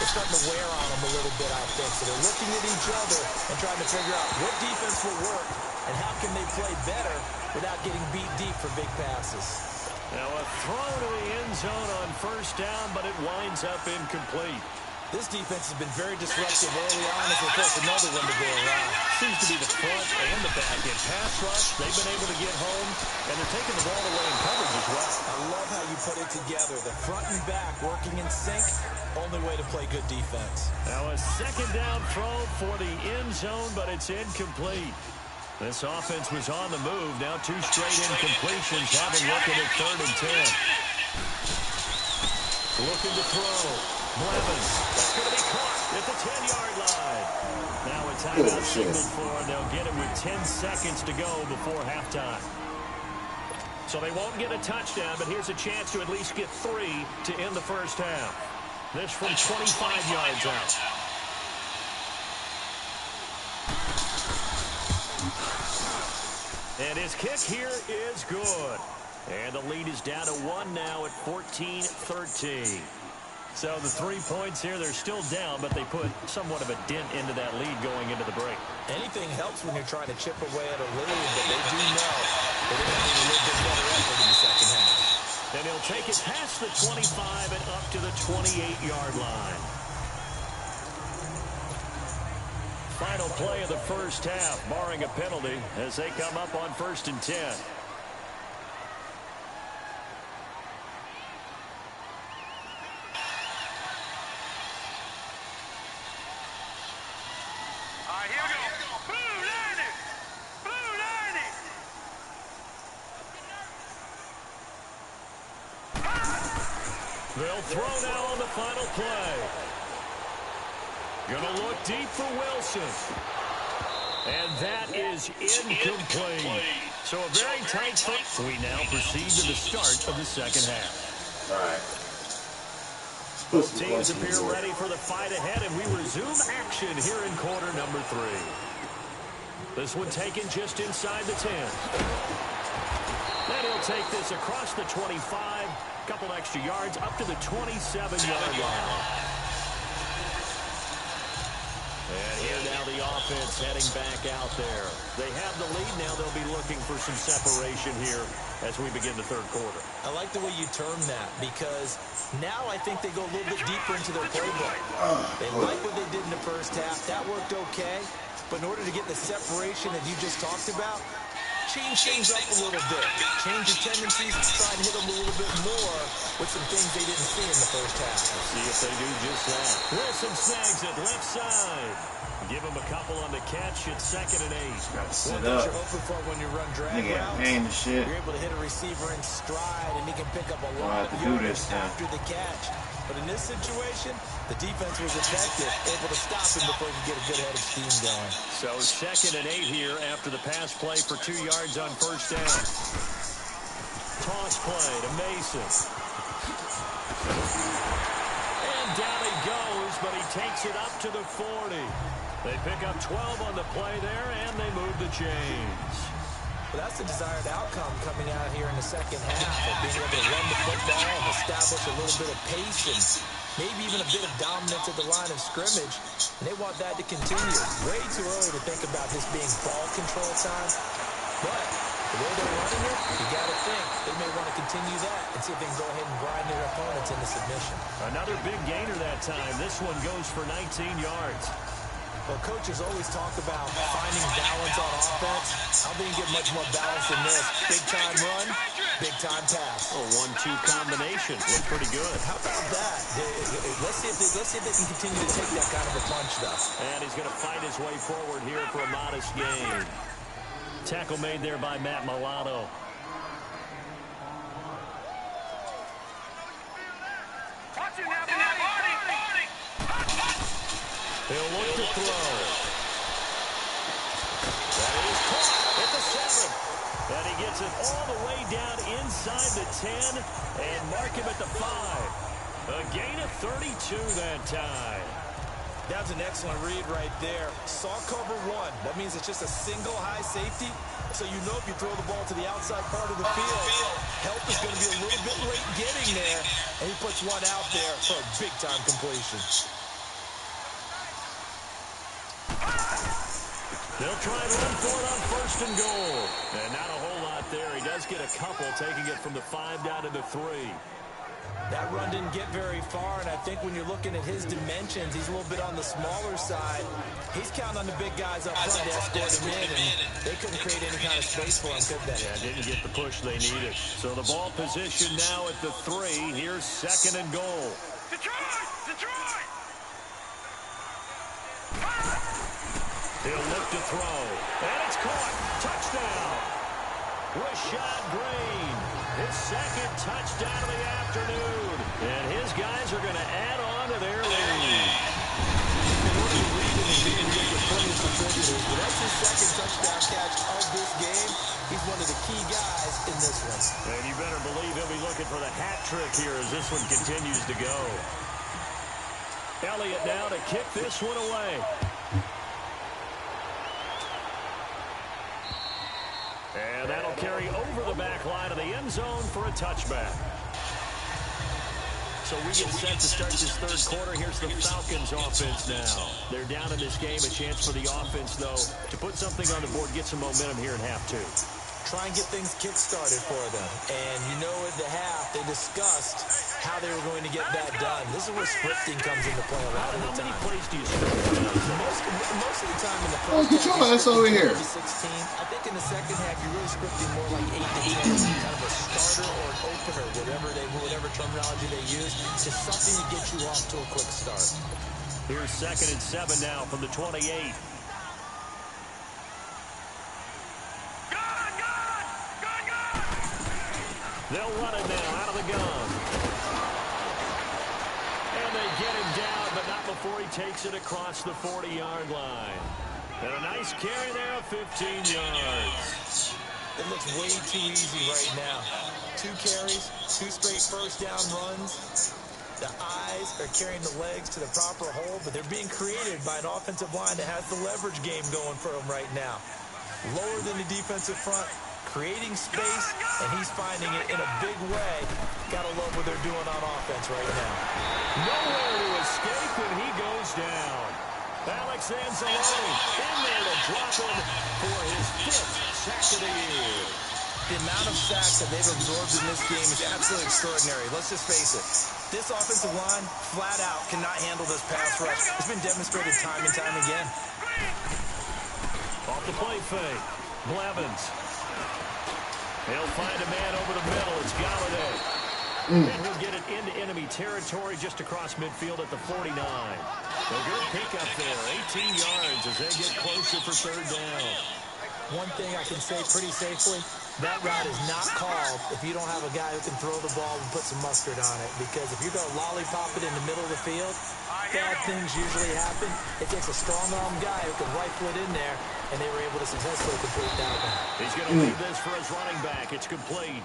it's starting to wear on them a little bit, I think. So they're looking at each other and trying to figure out what defense will work and how can they play better without getting beat deep for big passes. Now a throw to the end zone on 1st down, but it winds up incomplete. This defense has been very disruptive early on as they force another one to go around. Seems to be the front and the back end. Pass rush, they've been able to get home, and they're taking the ball away in coverage as well. I love how you put it together. The front and back working in sync, only way to play good defense. Now a 2nd down throw for the end zone, but it's incomplete. This offense was on the move. Now 2 straight incompletions. Have them looking at 3rd and 10. Looking to throw. Blevins. That's going to be caught at the 10-yard line. Now a timeout signal for them. They'll get it with 10 seconds to go before halftime. So they won't get a touchdown, but here's a chance to at least get 3 to end the first half. This from 25 yards out. And his kick here is good. And the lead is down to 1 now at 14-13. So the 3 points here, they're still down, but they put somewhat of a dent into that lead going into the break. Anything helps when you're trying to chip away at a lead, but they do know that they're going to need a little bit better effort in the second half. And he'll take it past the 25 and up to the 28-yard line. Final play of the first half, barring a penalty, as they come up on 1st and 10. All right, here we go. Blue 90. Blue 90. They'll throw now on the final play. Gonna look deep for Wilson. And that is incomplete. So a very tight fight. We now proceed to the start of the second half. All right. Both teams appear ready for the fight ahead, and we resume action here in quarter number 3. This one taken just inside the 10. Then he'll take this across the 25, a couple extra yards, up to the 27-yard line. And here now the offense heading back out there. They have the lead now. They'll be looking for some separation here as we begin the third quarter. I like the way you term that, because now I think they go a little bit deeper into their playbook. They like what they did in the first half. That worked okay. But in order to get the separation that you just talked about, change things up a little bit. Change your tendencies, try and hit them a little bit more with some things they didn't see in the first half. Let's see if they do just that. Wilson snags it left side. Give him a couple on the catch at 2nd and 8. Gotta sit What up. you're hoping for when you run drag Nigga, routes, pain the shit. you're able to hit a receiver in stride, and he can pick up a I'll lot have of to do yardage this now. after the catch. But in this situation, the defense was effective, able to stop him before he could get a good head of steam going. So 2nd and 8 here after the pass play for 2 yards on 1st down. launch play to Mason. And down he goes, but he takes it up to the 40. They pick up 12 on the play there, and they move the chains. Well, that's the desired outcome coming out here in the second half, of being able to run the football and establish a little bit of pace and maybe even a bit of dominance at the line of scrimmage. And they want that to continue. Way too early to think about this being ball control time. But the way they're running it, you got to think they may want to continue that and see if they can go ahead and grind their opponents into submission. Another big gainer that time. This one goes for 19 yards. Well, coaches always talk about finding balance on offense. I don't think you get much more balance than this. Big-time run, big-time pass. A 1-2 combination. Looks pretty good. How about that? Let's see if they can continue to take that kind of a punch, though. And he's going to fight his way forward here for a modest gain. Tackle made there by Matt Milano. He'll look to throw. That is caught at the 7. And he gets it all the way down inside the 10 and mark him at the 5. A gain of 32 that time. That's an excellent read right there. Saw cover 1. That means it's just a single high safety. So you know if you throw the ball to the outside part of the field, help is going to be a little bit late getting there. And he puts one out there for a big-time completion. They'll try and run for it on 1st and goal. And not a whole lot there. He does get a couple, taking it from the 5 down to the 3. That run didn't get very far, and I think when you're looking at his dimensions, he's a little bit on the smaller side. He's counting on the big guys up front to escort him in, and they couldn't create any kind of space for him, could they? Yeah, didn't get the push they needed. So the ball position now at the 3. Here's 2nd and goal. Detroit! He'll look to throw. And it's caught. Touchdown. Rashad Green. His 2nd touchdown of the afternoon. And his guys are going to add on to their lead. But that's his 2nd touchdown catch of this game. He's one of the key guys in this one. And you better believe he'll be looking for the hat trick here as this one continues to go. Elliott now to kick this one away. And that'll carry over the back line of the end zone for a touchback. So we get set to start this 3rd quarter. Here's the Falcons offense now. They're down in this game. A chance for the offense, though, to put something on the board, get some momentum here in half 2. Try and get things kick-started for them. And you know at the half, they discussed how they were going to get that done. This is where scripting comes into play a lot of the time. How many plays do you script? Most of the time in the first get your ass over here. 16. I think in the second half, you're really scripting more like 8 to 10. Kind of a starter or an opener, whatever terminology they use. Just something to get you off to a quick start. Here's 2nd and 7 now from the 28. They'll run it now out of the gun. And they get him down, but not before he takes it across the 40-yard line. And a nice carry there of 15 yards. It looks way too easy right now. 2 carries, 2 straight first down runs. The eyes are carrying the legs to the proper hole, but they're being created by an offensive line that has the leverage game going for them right now. Lower than the defensive front, creating space, and he's finding it in a big way. Gotta love what they're doing on offense right now. Nowhere to escape, and he goes down. Alex Anzalone in there to drop him for his 5th sack of the year. The amount of sacks that they've absorbed in this game is absolutely extraordinary. Let's just face it. This offensive line, flat out, cannot handle this pass rush. It's been demonstrated time and time again. Off the play fake. Blevins. He'll find a man over the middle. It's Galladay. And he'll get it into enemy territory just across midfield at the 49. A good pickup there. 18 yards as they get closer for 3rd down. One thing I can say pretty safely, that route is not called if you don't have a guy who can throw the ball and put some mustard on it. Because if you're going to lollipop it in the middle of the field, bad things usually happen. It takes a strong-arm guy who can rifle it in there, and they were able to successfully complete that one. He's going to leave this for his running back. It's complete.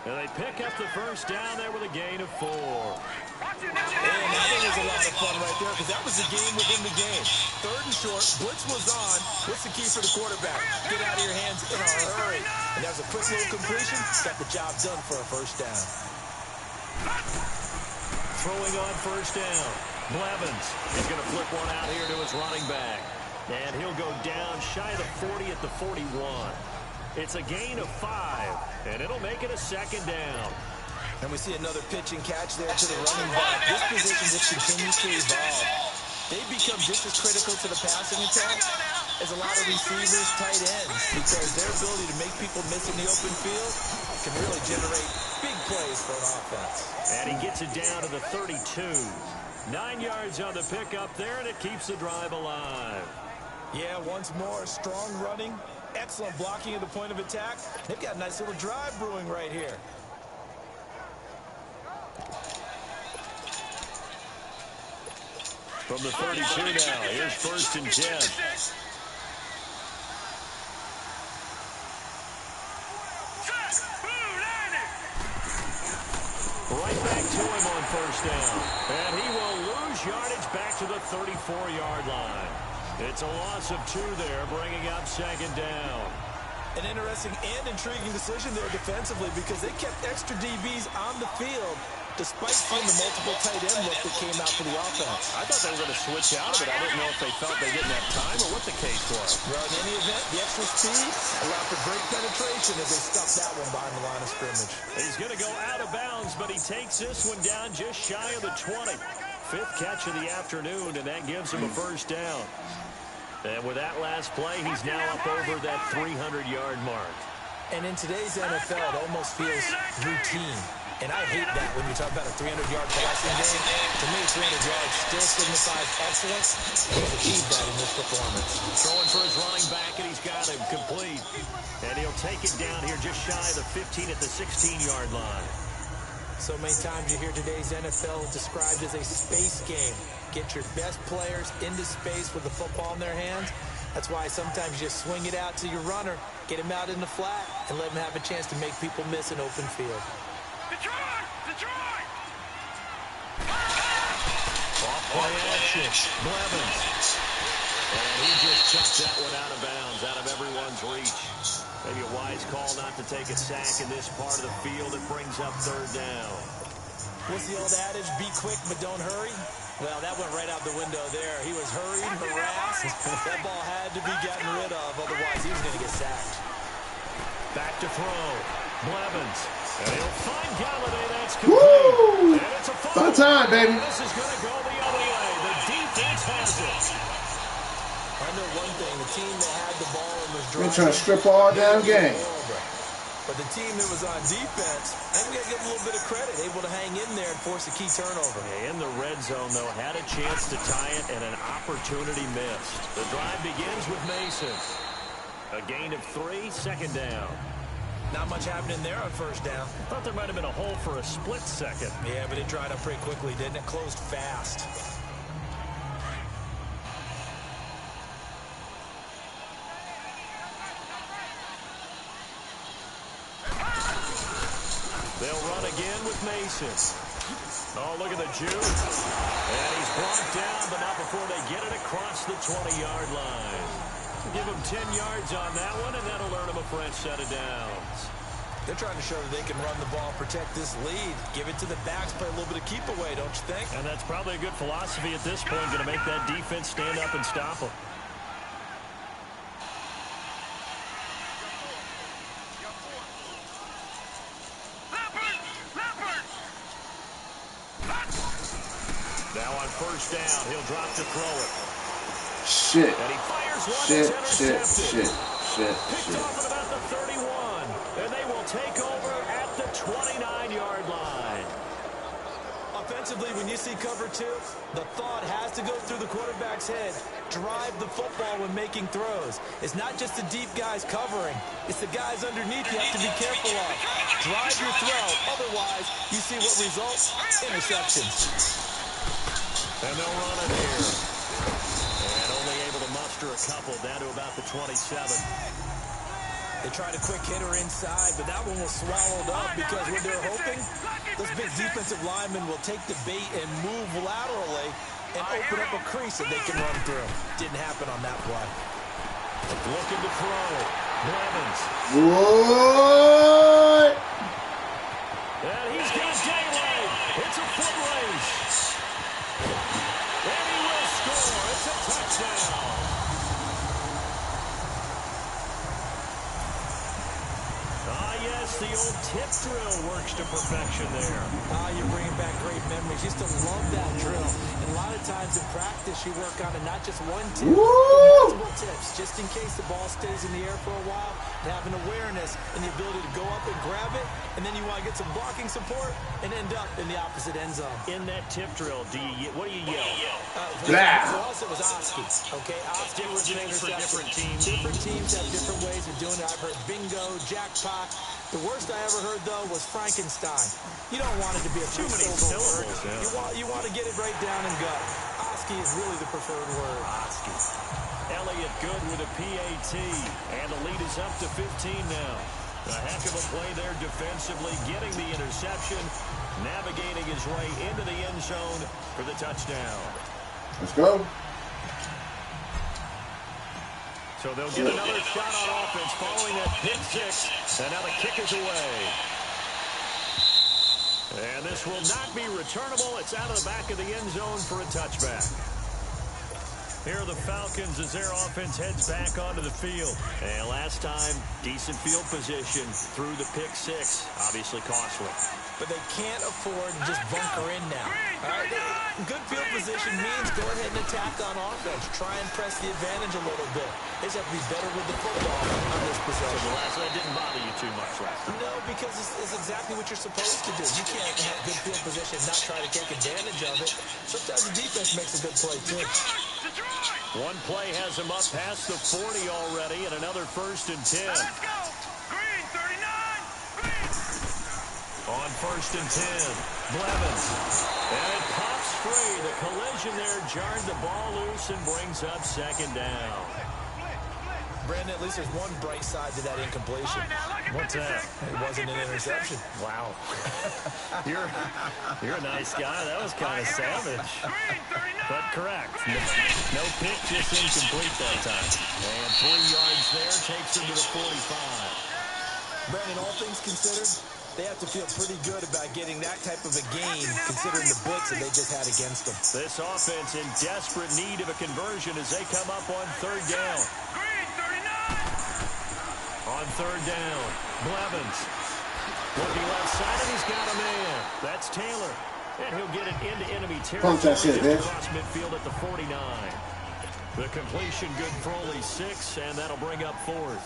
And they pick up the first down there with a gain of 4. And that one was a lot of fun right there because that was the game within the game. 3rd and short, blitz was on. What's the key for the quarterback? Get out of your hands in a hurry. And that was a quick little completion. Got the job done for a first down. Throwing on first down. Blevins is going to flip one out here to his running back. And he'll go down shy of the 40 at the 41. It's a gain of 5, and it'll make it a 2nd down. And we see another pitch and catch there to the running back. This position just continues to evolve. They become just as critical to the passing attack as a lot of receivers, tight ends, because their ability to make people miss in the open field can really generate big plays for an offense. And he gets it down to the 32. 9 yards on the pickup there, and it keeps the drive alive. Yeah, once more, strong running, excellent blocking at the point of attack. They've got a nice little drive brewing right here. From the 32 now, here's 1st and 10. Right back to him on first down. And he will lose yardage back to the 34-yard line. It's a loss of 2 there, bringing up 2nd down. An interesting and intriguing decision there defensively because they kept extra DBs on the field despite seeing the multiple tight end look that came out for the offense. I thought they were going to switch out of it. I didn't know if they felt they didn't have time or what the case was. Well, in any event, the extra speed allowed for great penetration as they stuffed that one behind the line of scrimmage. He's going to go out of bounds, but he takes this one down just shy of the 20. 5th catch of the afternoon, and that gives him a first down. And with that last play, he's now up over that 300-yard mark. And in today's NFL, it almost feels routine. And I hate that when you talk about a 300-yard passing game. To me, 300 yards still signifies excellence. He's achieved that in this performance. Throwing for his running back, and he's got him complete. And he'll take it down here just shy of the 15 at the 16-yard line. So many times you hear today's NFL described as a space game. Get your best players into space with the football in their hands. That's why sometimes you just swing it out to your runner, get him out in the flat, and let him have a chance to make people miss an open field. Detroit! Detroit! Off play action. Blevins. And he just chucked that one out of bounds, out of everyone's reach. Maybe a wise call not to take a sack in this part of the field. It brings up 3rd down. What's the old adage? Be quick, but don't hurry. Well, that went right out the window there. He was hurried, harassed. That ball had to be gotten rid of, otherwise he was going to get sacked. Back to throw. Blevins. And he'll find Galladay. That's complete. Woo! And it's a About time, baby. This is going to go the other way. The defense has it. I know one thing. The team that had the ball and was driving. Been trying to strip all damn game. But the team that was on defense, I think we got to give them a little bit of credit. Able to hang in there and force a key turnover. In the red zone, though, had a chance to tie it and an opportunity missed. The drive begins with Mason. A gain of 3, 2nd down. Not much happening there on first down. Thought there might have been a hole for a split second. Yeah, but it dried up pretty quickly, didn't it? Closed fast. They'll run again with Mason. Oh, look at the juke. And he's brought down, but not before they get it across the 20-yard line. Give him 10 yards on that one, and that'll earn him a fresh set of downs. They're trying to show that they can run the ball, protect this lead. Give it to the backs, play a little bit of keep away, don't you think? And that's probably a good philosophy at this point, going to make that defense stand up and stop them. Now on first down, he'll drop to throw it. Shit. And he fires one. Shit. Picked off at about the 31. And they will take over at the 29-yard line. Offensively, when you see cover 2, the thought has to go through the quarterback's head. Drive the football when making throws. It's not just the deep guys covering. It's the guys underneath you have to be careful of. Drive your throw. Otherwise, you see what results? Interceptions. And they'll run it here. And only able to muster a couple down to about the 27. They tried a quick hitter inside, but that one was swallowed up because what they're hoping, those big defensive linemen will take the bait and move laterally and open up a crease that they can run through. Didn't happen on that play. Looking to throw. Blevins. What? And he's got daylight. It's a foot race. And he will score. It's a touchdown. Yes, the old tip drill works to perfection there. You're bringing back great memories. Used to love that drill. And a lot of times in practice, you work on it, not just one tip, but multiple tips, just in case the ball stays in the air for a while, to have an awareness and the ability to go up and grab it, and then you want to get some blocking support and end up in the opposite end zone. In that tip drill, what do you yell? For us, it was Oski. Okay, Oski was for different teams. Different teams have different ways of doing it. I've heard bingo, jackpot. The worst I ever heard, though, was Frankenstein. You don't want it to be a too many syllables. Yeah. You want to get it right down and go. Oski is really the preferred word. Oski. Elliott good with a PAT. And the lead is up to 15 now. A heck of a play there defensively, getting the interception, navigating his way into the end zone for the touchdown. Let's go. So they'll get another shot on offense following that pick six. And now the kick is away. And this will not be returnable. It's out of the back of the end zone for a touchback. Here are the Falcons as their offense heads back onto the field. And last time, decent field position through the pick six. Obviously costly. But they can't afford to just bunker in now. All right? Good field position means go ahead and attack on offense. Try and press the advantage a little bit. They just have to be better with the football on this possession. So that didn't bother you too much last time? No, because it's exactly what you're supposed to do. You can't have good field position and not try to take advantage of it. Sometimes the defense makes a good play, too. One play has him up past the 40 already, and another 1st and 10. Let's go. Green, 39. Green. On 1st and 10, Blevins. And it pops free. The collision there jarred the ball loose and brings up 2nd down. Brandon, at least there's one bright side to that incompletion. What's that? It wasn't an interception. Wow. You're a nice guy. That was kind of savage. But correct. No pick, just incomplete that time. And 3 yards there takes him to the 45. Brandon, all things considered, they have to feel pretty good about getting that type of a game, considering the blitz that they just had against them. This offense in desperate need of a conversion as they come up on 3rd down. On 3rd down, Blevins. Looking left side, and he's got a man. That's Taylor. And he'll get it into enemy territory just across midfield at the 49. The completion good for only 6, and that'll bring up 4th.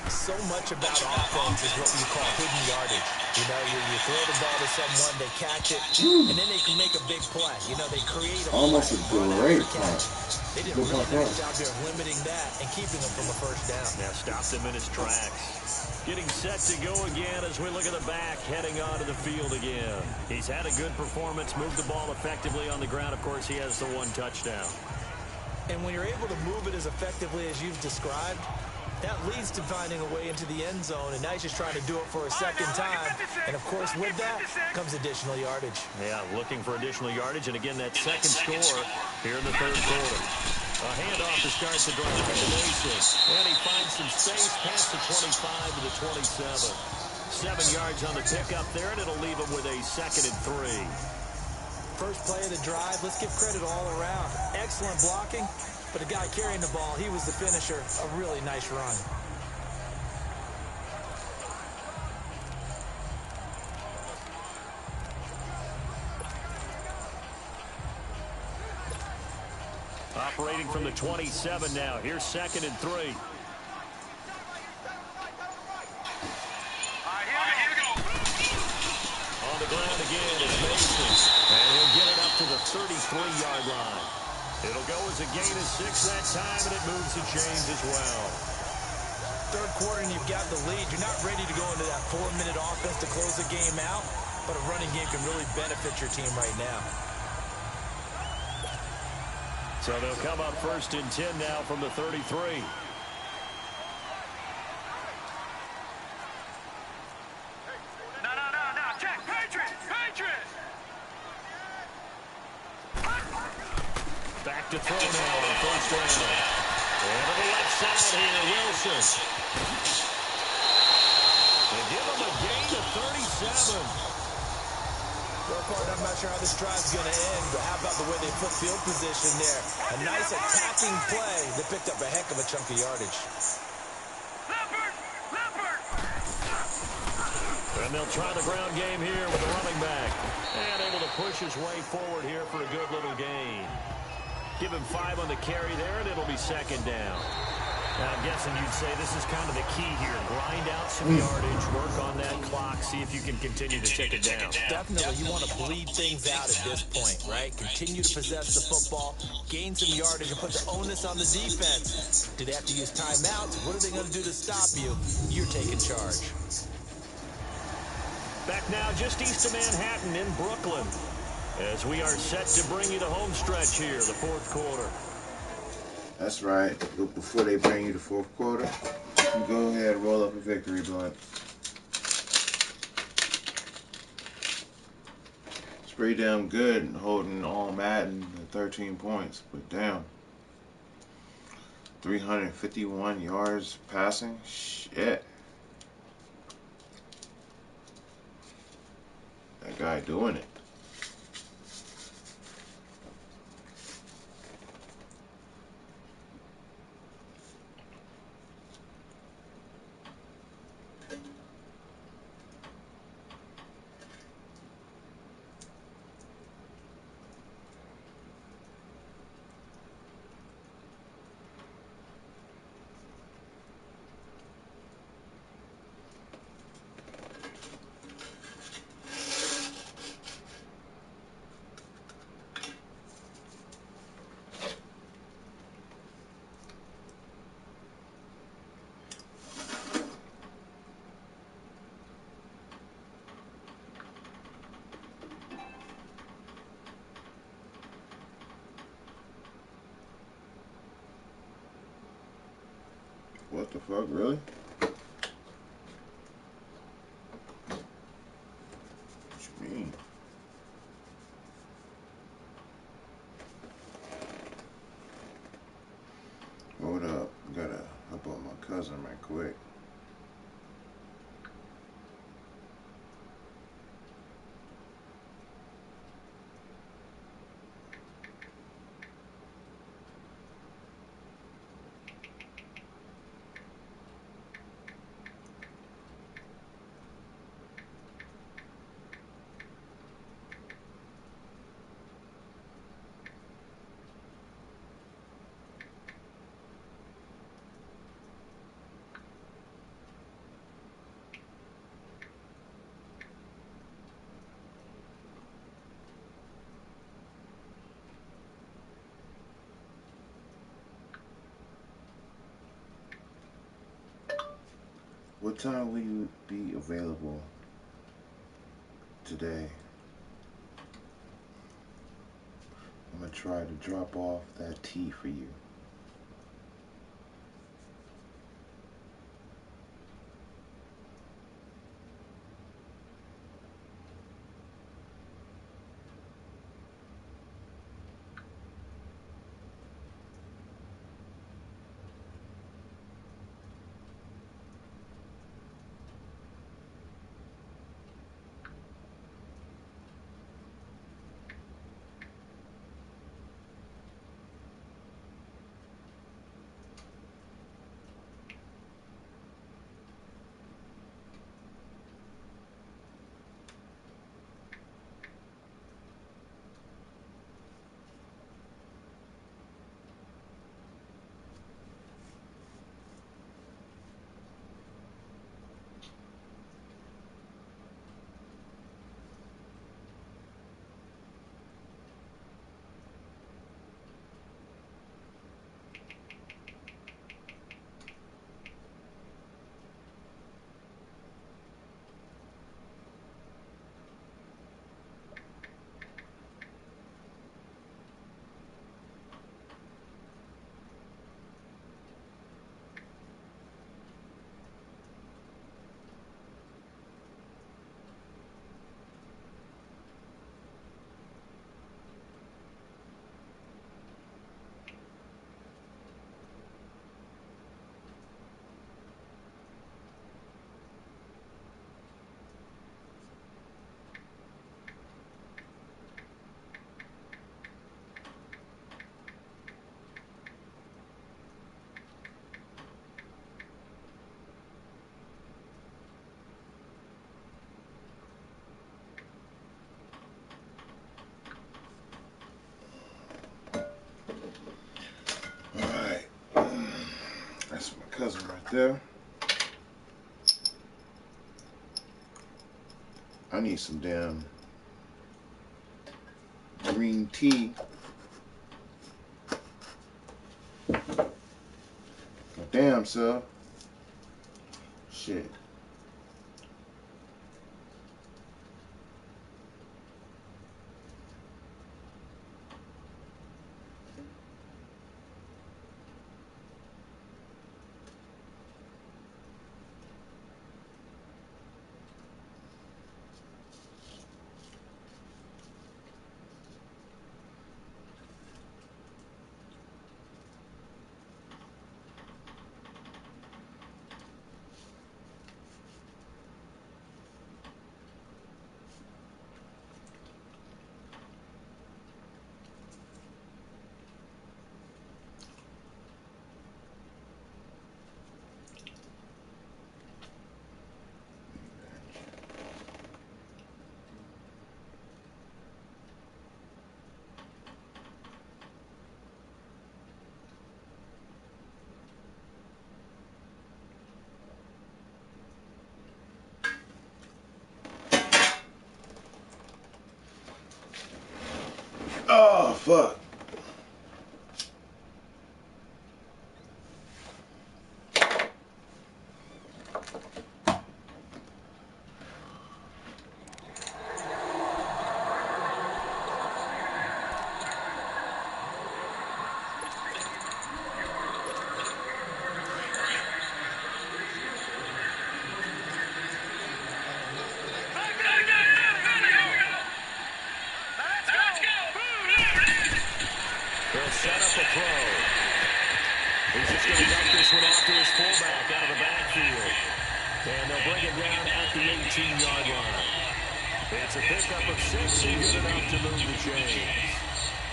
So much about offense is what you call hidden yardage. You know, you throw the ball to someone, they catch it, and then they can make a big play. You know, they create a almost a great play. They did a really nice job there of limiting that and keeping them from a 1st down. Now stopped him in his tracks. Getting set to go again as we look at the back, heading onto the field again. He's had a good performance, moved the ball effectively on the ground. Of course, he has the 1 touchdown. And when you're able to move it as effectively as you've described, that leads to finding a way into the end zone, and now he's just trying to do it for a 2nd time. And, of course, with that comes additional yardage. Yeah, looking for additional yardage, and again, that 2nd score here in the 3rd quarter. A handoff to start the drive to Mason. And he finds some space past the 25 to the 27. 7 yards on the pickup there, and it'll leave him with a 2nd and 3. First play of the drive, let's give credit all around. Excellent blocking, but the guy carrying the ball, he was the finisher. A really nice run. Operating from the 27 now. Here's 2nd and 3. On the ground again is Mason. And he'll get it up to the 33-yard line. It'll go as a gain of 6 that time, and it moves the chains as well. 3rd quarter, and you've got the lead. You're not ready to go into that 4-minute offense to close the game out, but a running game can really benefit your team right now. So they'll come up 1st and 10 now from the 33. to throw now on first down. And to the left side here, Wilson. They give him a gain of 37. I'm not sure how this drive's going to end, but how about the way they put field position there? A nice attacking play that picked up a heck of a chunk of yardage. And they'll try the ground game here with the running back. And able to push his way forward here for a good little gain. Give him 5 on the carry there, and it'll be second down. Now, I'm guessing you'd say this is kind of the key here. Grind out some yardage, work on that clock, see if you can continue to tick it down. Definitely, you want to bleed things out at this point, right? Continue to possess the football, gain some yardage, and put the onus on the defense. Do they have to use timeouts? What are they going to do to stop you? You're taking charge. Back now just east of Manhattan in Brooklyn, as we are set to bring you the home stretch here, the fourth quarter. That's right. Before they bring you the fourth quarter, you go ahead and roll up a victory blunt. It's pretty damn good holding all Madden at 13 points, but damn. 351 yards passing? Shit. That guy doing it. What the fuck, really? What you mean? Hold up. Gotta help out my cousin right quick. What time will you be available today? I'm gonna try to drop off that tea for you. Right there. I need some damn green tea. Damn, sir. Shit. Oh, fuck. They'll set up a throw. He's just going to dump this one off to his fullback out of the backfield. And they'll bring it down at the 18-yard line. It's a pickup of 6 and good enough to move the chains.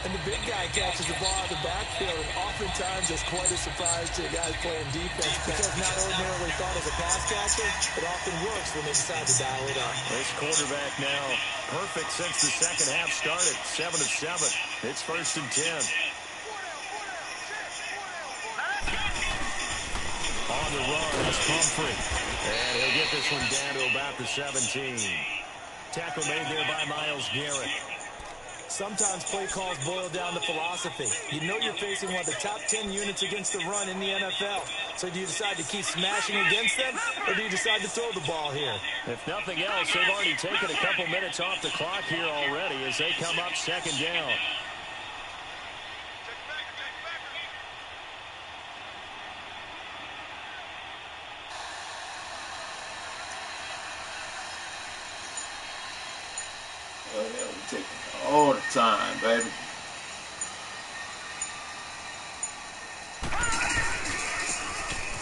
And the big guy catches the ball out of the backfield, and oftentimes it's quite a surprise to the guys playing defense because not ordinarily thought as a pass catcher, it often works when they decide to dial it up. This quarterback now perfect since the second half started. 7 of 7. It's 1st and 10. On the run, it's Humphrey. And he'll get this one down to about the 17. Tackle made there by Myles Garrett. Sometimes play calls boil down to philosophy. You know you're facing one of the top 10 units against the run in the NFL. So do you decide to keep smashing against them, or do you decide to throw the ball here? If nothing else, they've already taken a couple minutes off the clock here already as they come up 2nd down. Oh, yeah, we take it all the time, baby.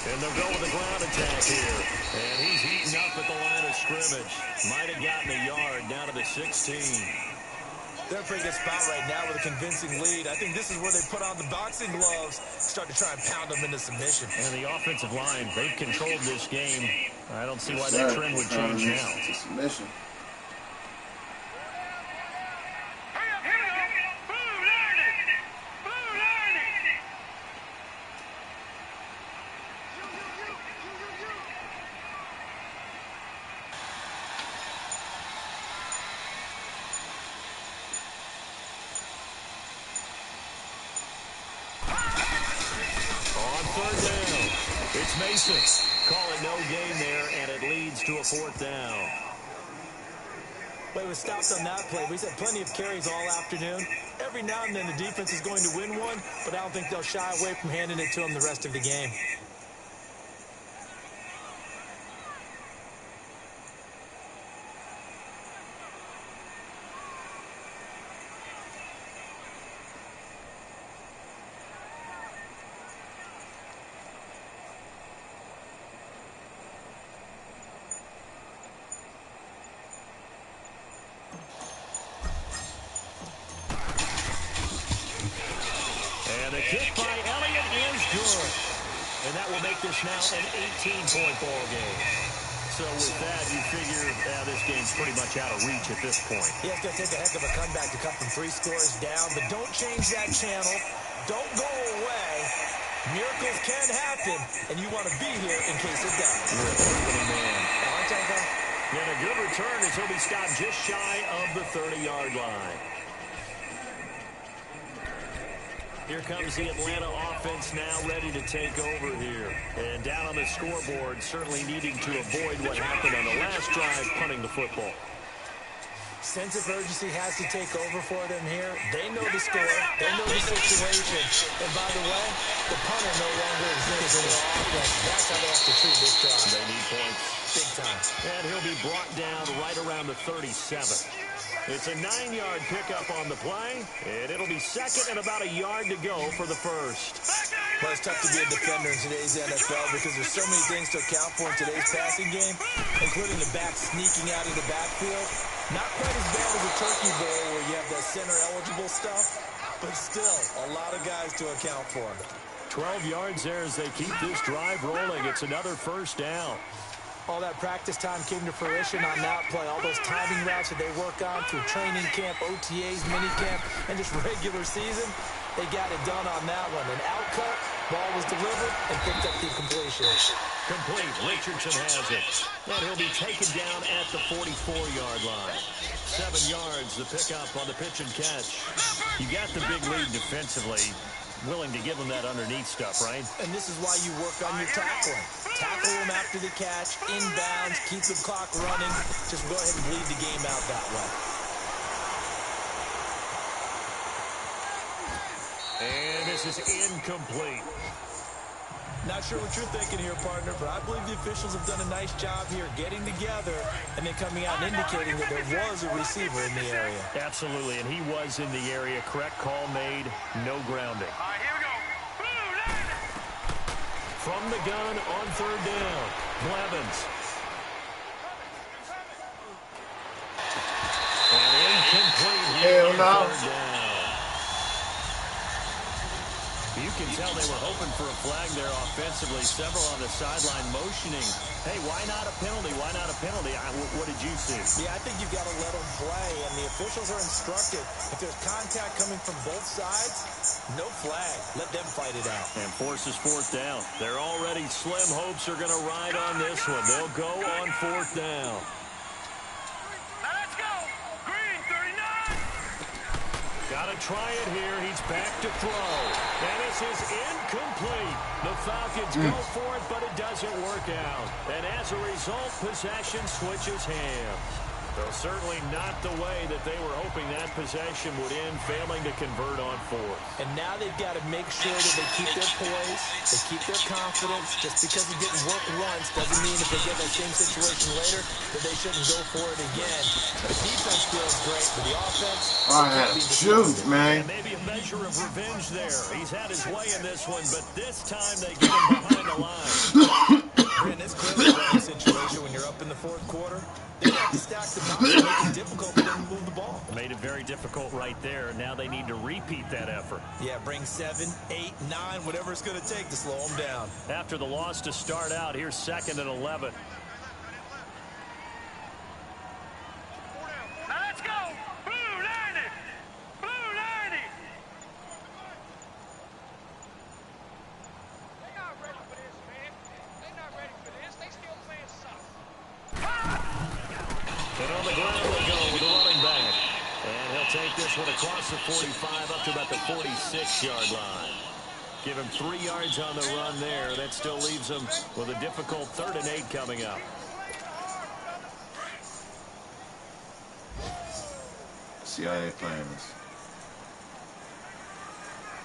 And they'll go with the ground attack here. And he's eaten up at the line of scrimmage. Might have gotten a yard down to the 16. They're in a pretty good spot right now with a convincing lead. I think this is where they put on the boxing gloves, start to try and pound them into submission. And the offensive line, they've controlled this game. I don't see why that trend would change now. To submission. It's Mason. Call it no gain there, and it leads to a 4th down. But it was stopped on that play. We've had plenty of carries all afternoon. Every now and then the defense is going to win one, but I don't think they'll shy away from handing it to them the rest of the game. Kick by Elliott is good. And that will make this now an 18-point ball game. So with that, you figure this game's pretty much out of reach at this point. Yeah, it's going to take a heck of a comeback to cut from 3 scores down, but don't change that channel. Don't go away. Miracles can happen, and you want to be here in case it does. And a good return as he'll be stopped just shy of the 30-yard line. Here comes the Atlanta offense now ready to take over here. And down on the scoreboard, certainly needing to avoid what happened on the last drive, punting the football. Sense of urgency has to take over for them here. They know the score. They know the situation. And by the way, the punter no longer exists in the offense. That's how they have to treat this drive. They need points. Big time. And he'll be brought down right around the 37. It's a 9-yard pickup on the play, and it'll be second and about a yard to go for the first. Well, it's tough to be a defender in today's NFL because there's so many things to account for in today's passing game, including the back sneaking out of the backfield. Not quite as bad as a turkey bowl where you have the center-eligible stuff, but still a lot of guys to account for. 12 yards there as they keep this drive rolling. It's another first down. All that practice time came to fruition on that play. All those timing routes that they work on through training camp, OTAs, minicamp, and just regular season, they got it done on that one. An outcut, ball was delivered, and picked up the completion. Complete. Richardson has it. And he'll be taken down at the 44-yard line. 7 yards, the pickup on the pitch and catch. You got the big lead defensively. Willing to give them that underneath stuff, right? And this is why you work on your tackling. Tackle them after the catch, inbounds, keep the clock running. Just go ahead and bleed the game out that way. And this is incomplete. Not sure what you're thinking here, partner, but I believe the officials have done a nice job here getting together and then coming out and indicating that there was a receiver in the area. Absolutely, and he was in the area. Correct call made, no grounding. All right, here we go. From the gun on third down, Blevins. And incomplete here. Hell no. Third down. You can tell they were hoping for a flag there offensively. Several on the sideline motioning. Hey, why not a penalty? Why not a penalty? What did you see? Yeah, I think you've got to let them play, and the officials are instructed. If there's contact coming from both sides, no flag. Let them fight it out. And forces fourth down. They're already slim hopes are going to ride on this one. They'll go on fourth down. Now let's go. Green, 39. Got to try it here. He's back to throw. And this is incomplete. The Falcons go for it, but it doesn't work out. And as a result, possession switches hands. Though certainly not the way that they were hoping that possession would end, failing to convert on fourth. And now they've got to make sure that they keep their poise, they keep their confidence. Just because it didn't work once doesn't mean if they get that same situation later that they shouldn't go for it again. The defense feels great, but the offense... I had to shoot, man. And maybe a measure of revenge there. He's had his way in this one, but this time they get him behind the line. Brent, it's clearly a situation when you're up in the fourth quarter. They have to stack the box and make it difficult for them to move the ball. Made it very difficult right there. Now they need to repeat that effort. Yeah, bring 7, 8, 9, whatever it's going to take to slow them down. After the loss to start out, here's 2nd and 11. Now let's go. Blue 90. Blue 90. They're not ready for this, man. They're not ready for this. They still playing soft. And on the ground they go with the running back. And he'll take this one across the 45 up to about the 46-yard line. Give him 3 yards on the run there. That still leaves him with a difficult 3rd and 8 coming up. See how they playing this.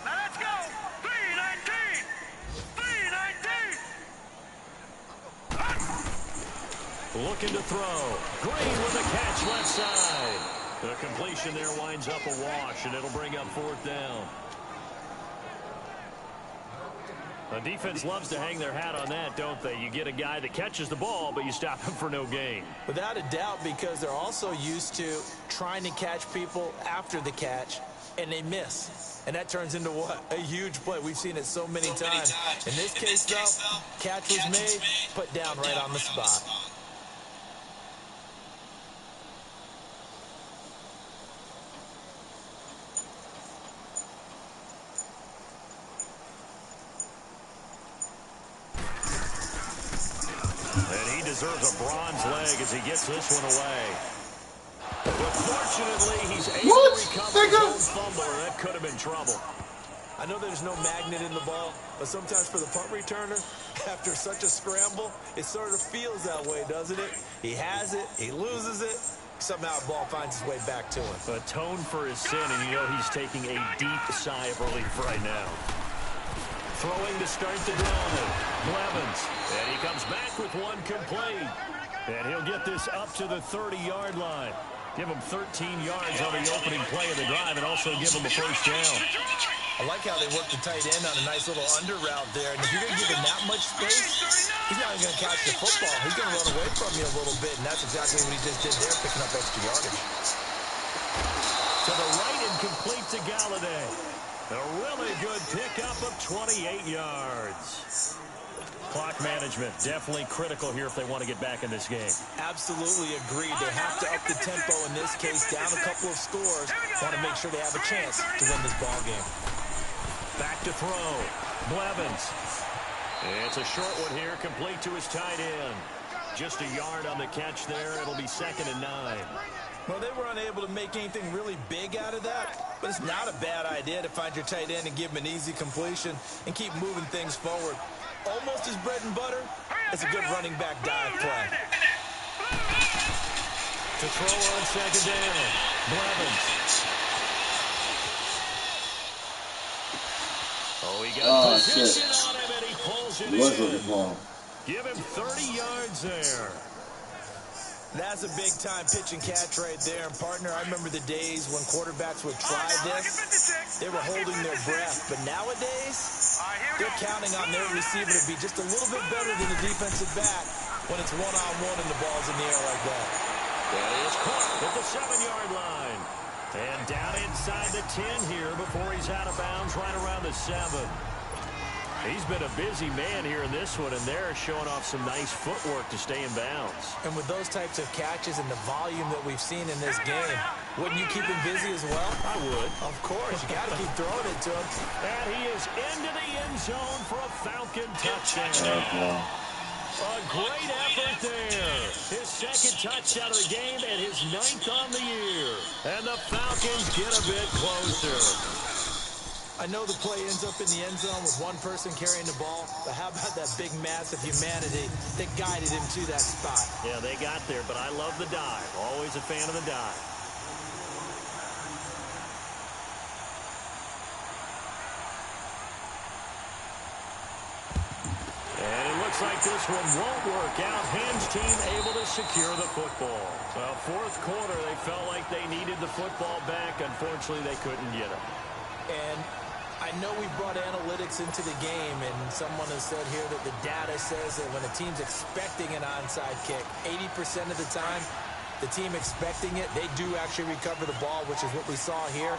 Now let's go. 319. 319. Looking to throw. Green with a catch left side. The completion there winds up a wash, and it'll bring up 4th down. The defense loves to hang their hat on that, don't they? You get a guy that catches the ball, but you stop him for no gain. Without a doubt, because they're also used to trying to catch people after the catch, and they miss. And that turns into what? A huge play. We've seen it so many times. In this case, though, catch was made, put down right on the spot. And he deserves a bronze leg as he gets this one away. But fortunately, he's able to recover his own fumble, or that could have been trouble. I know there's no magnet in the ball, but sometimes for the punt returner, after such a scramble, it sort of feels that way, doesn't it? He has it, he loses it, somehow the ball finds its way back to him. Atone for his sin, and you know he's taking a deep sigh of relief right now. Throwing to start the drive, Blevins, and he comes back with one complete. And he'll get this up to the 30-yard line. Give him 13 yards on the opening play of the drive and also give him a first down. I like how they work the tight end on a nice little under route there. And if you're going to give him that much space, he's not even going to catch the football. He's going to run away from you a little bit, and that's exactly what he just did there, picking up extra yardage. To the right and complete to Galladay. A really good pickup of 28 yards. Clock management, definitely critical here if they want to get back in this game. Absolutely agreed. They have to up the tempo in this case, down a couple of scores. Want to make sure they have a chance to win this ball game. Back to throw. Blevins. It's a short one here, complete to his tight end. Just a yard on the catch there. It'll be 2nd and 9. Well, they were unable to make anything really big out of that, but it's not a bad idea to find your tight end and give him an easy completion and keep moving things forward. Almost his bread and butter. It's a good running back dive play. To throw on 2nd down. Blevins. Oh, he got position on him, and he pulls it in. Give him 30 yards there. That's a big-time pitch and catch right there. And, partner, I remember the days when quarterbacks would try this. They were holding their breath. But nowadays, they're counting on their receiver to be just a little bit better than the defensive back when it's one-on-one and the ball's in the air like that. That is caught at the 7-yard line. And down inside the 10 here before he's out of bounds right around the 7. He's been a busy man here in this one, and they're showing off some nice footwork to stay in bounds. And with those types of catches and the volume that we've seen in this game, wouldn't you keep him busy as well? I would. Of course. You got to keep throwing it to him. And he is into the end zone for a Falcon touchdown. A great effort there. His 2nd touchdown of the game and his 9th on the year. And the Falcons get a bit closer. I know the play ends up in the end zone with one person carrying the ball, but how about that big mass of humanity that guided him to that spot? Yeah, they got there, but I love the dive. Always a fan of the dive. And it looks like this one won't work out. Hams team able to secure the football. Well, 4th quarter, they felt like they needed the football back. Unfortunately, they couldn't get it. And I know we brought analytics into the game, and someone has said here that the data says that when a team's expecting an onside kick, 80% of the time, the team expecting it, they do actually recover the ball, which is what we saw here.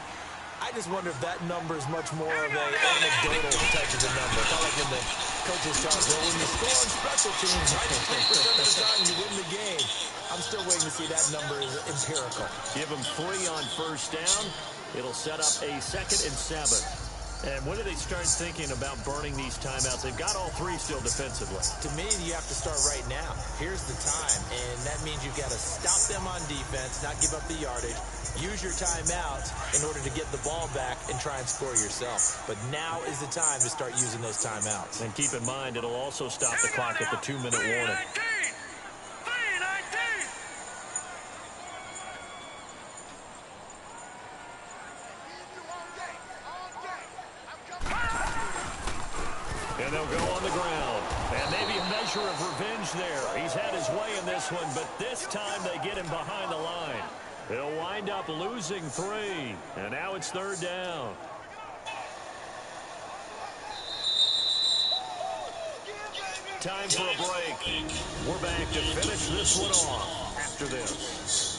I just wonder if that number is much more of a anecdotal type of a number. It's not like when the coaches tell us, well, when you score on special teams, 93% of the time you win the game. I'm still waiting to see that number is empirical. Give them 3 on 1st down. It'll set up a 2nd and 7. And when do they start thinking about burning these timeouts? They've got all 3 still defensively. To me, you have to start right now. Here's the time, and that means you've got to stop them on defense, not give up the yardage, use your timeouts in order to get the ball back and try and score yourself. But now is the time to start using those timeouts. And keep in mind, it'll also stop the clock at the 2-minute warning. And they'll go on the ground. And maybe a measure of revenge there. He's had his way in this one, but this time they get him behind the line. They'll wind up losing 3. And now it's 3rd down. Time for a break. We're back to finish this one off after this.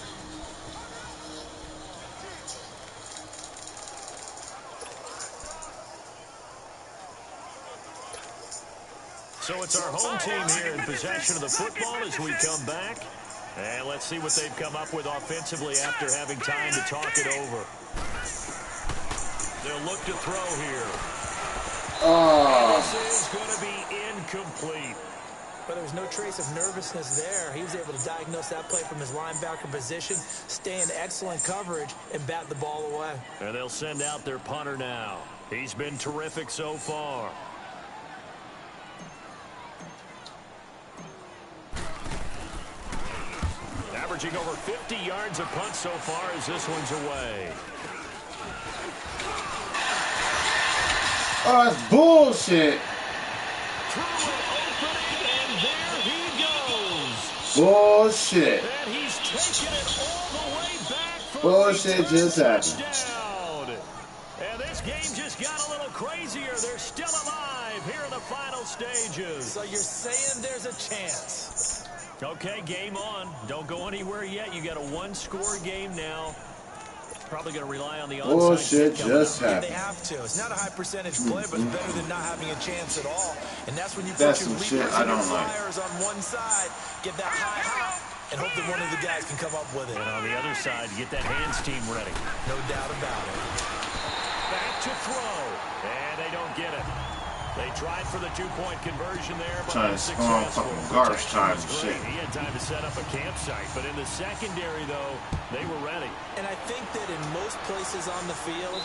So it's our home team here in possession of the football as we come back. And let's see what they've come up with offensively after having time to talk it over. They'll look to throw here. This is going to be incomplete. But there was no trace of nervousness there. He was able to diagnose that play from his linebacker position, stay in excellent coverage, and bat the ball away. And they'll send out their punter now. He's been terrific so far. Averaging over 50 yards a punt so far as this one's away. Oh, that's bullshit. Through an opening, and there he goes. Bullshit. And he's taken it all the way back for Bullshit just happened. touchdown. And this game just got a little crazier. They're still alive here in the final stages. So you're saying there's a chance? Okay, game on. Don't go anywhere yet. You got a one-score game now. Probably going to rely on the onside. Bullshit just Yeah, happened. they have to. It's not a high percentage play, but it's better than not having a chance at all. And that's when you That's put your some shit leapers I and your don't like. flyers on one side, get that high hop, and hope that one of the guys can come up with it. And on the other side, get that hands team ready. No doubt about it. Back to throw. And they don't get it. They tried for the two-point conversion there, but Trying to spawn unsuccessful. fucking garbage time and Protection was shit. great. He had time to set up a campsite, but in the secondary, though, they were ready. And I think that in most places on the field,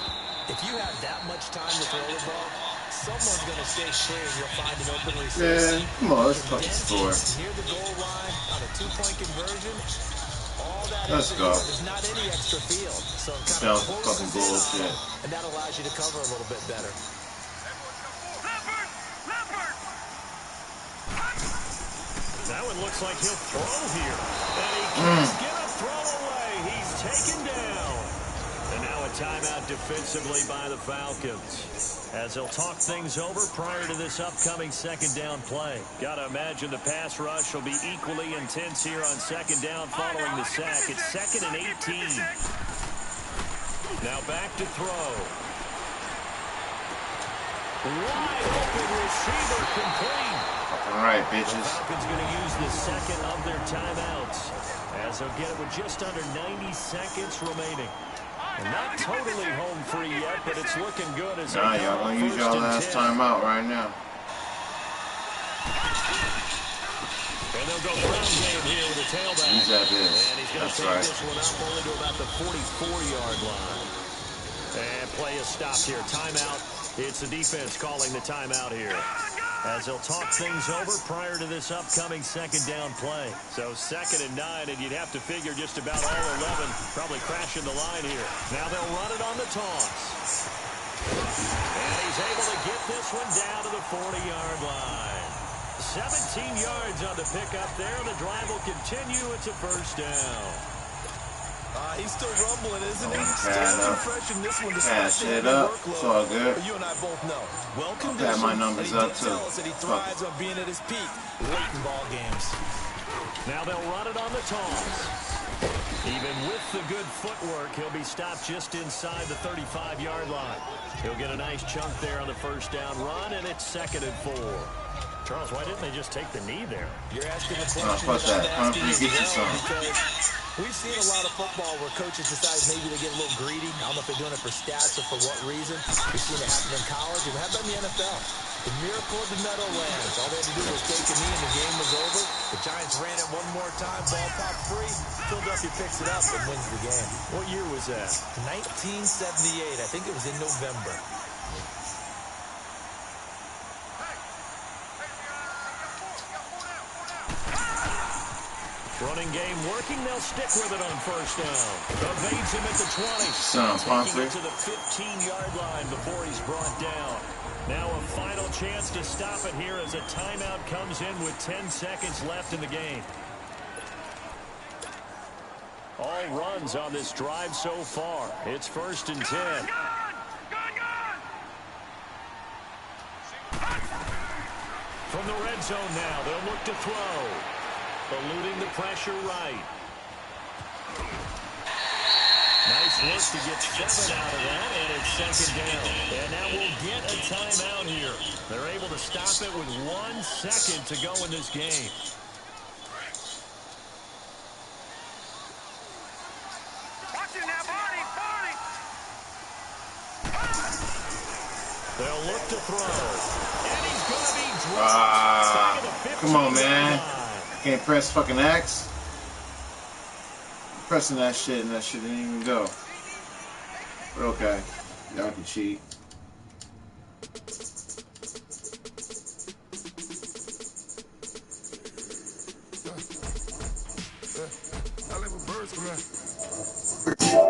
if you have that much time to throw the ball, someone's going to stay clear and you'll find an open receiver. Man, come on, let's fucking score. Near the goal line on a two-point conversion, all that Let's is go. there's not any extra field. So it kind That of was fucking bullshit. and that allows you to cover a little bit better. That one looks like he'll throw here. And he can't get a throw away. He's taken down. And now a timeout defensively by the Falcons. As they'll talk things over prior to this upcoming second down play. Got to imagine the pass rush will be equally intense here on second down following the sack. It's 2nd and 18. Now back to throw. Wide open receiver complete. All right, The bitches. Falcons going to use the second of their timeouts as they'll get it with just under 90 seconds remaining. And not totally home free yet, but it's looking good as Nah, y'all gonna use y'all last timeout right now. And they'll go ground game here with a tailback. Use that bitch. And he's going to That's take right. this one up only to about the 44-yard line. And play is stopped here. Timeout. It's the defense calling the timeout here, as they'll talk things over prior to this upcoming second down play. So 2nd and 9, and you'd have to figure just about all 11 probably crashing the line here. Now they'll run it on the toss. And he's able to get this one down to the 40-yard line. 17 yards on the pickup there. The drive will continue. It's a first down. He's still rumbling, isn't he? Pad Still up. fresh in this one. Pad shit up. It's all good. But you and I both know. Well I'll pad conditioned, my numbers and he up, did tell too. us that he Fuck thrives on being at his peak late in ball games. Now they'll run it on the toss. Even with the good footwork, he'll be stopped just inside the 35-yard line. He'll get a nice chunk there on the first down run, and it's 2nd and 4. Charles, why didn't they just take the knee there? You're asking the question fuck that that. I'm asking Get you as well, some. because we've seen a lot of football where coaches decide maybe to get a little greedy. I don't know if they're doing it for stats or for what reason. We've seen it happen in college. We've had that in the NFL. The miracle of the Meadowlands. All they had to do was take a knee and the game was over. The Giants ran it one more time. Ball popped free. Philadelphia picks it up and wins the game. What year was that? 1978. I think it was in November. Running game working. They'll stick with it on first down. Evades him at the 20. Son, Taking Ponce. it to the 15-yard line before he's brought down. Now a final chance to stop it here as a timeout comes in with 10 seconds left in the game. All runs on this drive so far. It's 1st and 10. From the red zone now, they'll look to throw. Eluding the pressure right. Nice work to get 7 out of that, and it's 2nd down. And now we'll get a timeout here. They're able to stop it with 1 second to go in this game. Watch it now, Barney, Barney. They'll look to throw. And he's going to be Come on, man. I can't press fucking X. I'm pressing that shit and that shit didn't even go. But okay. Y'all can cheat. I live with birds, man.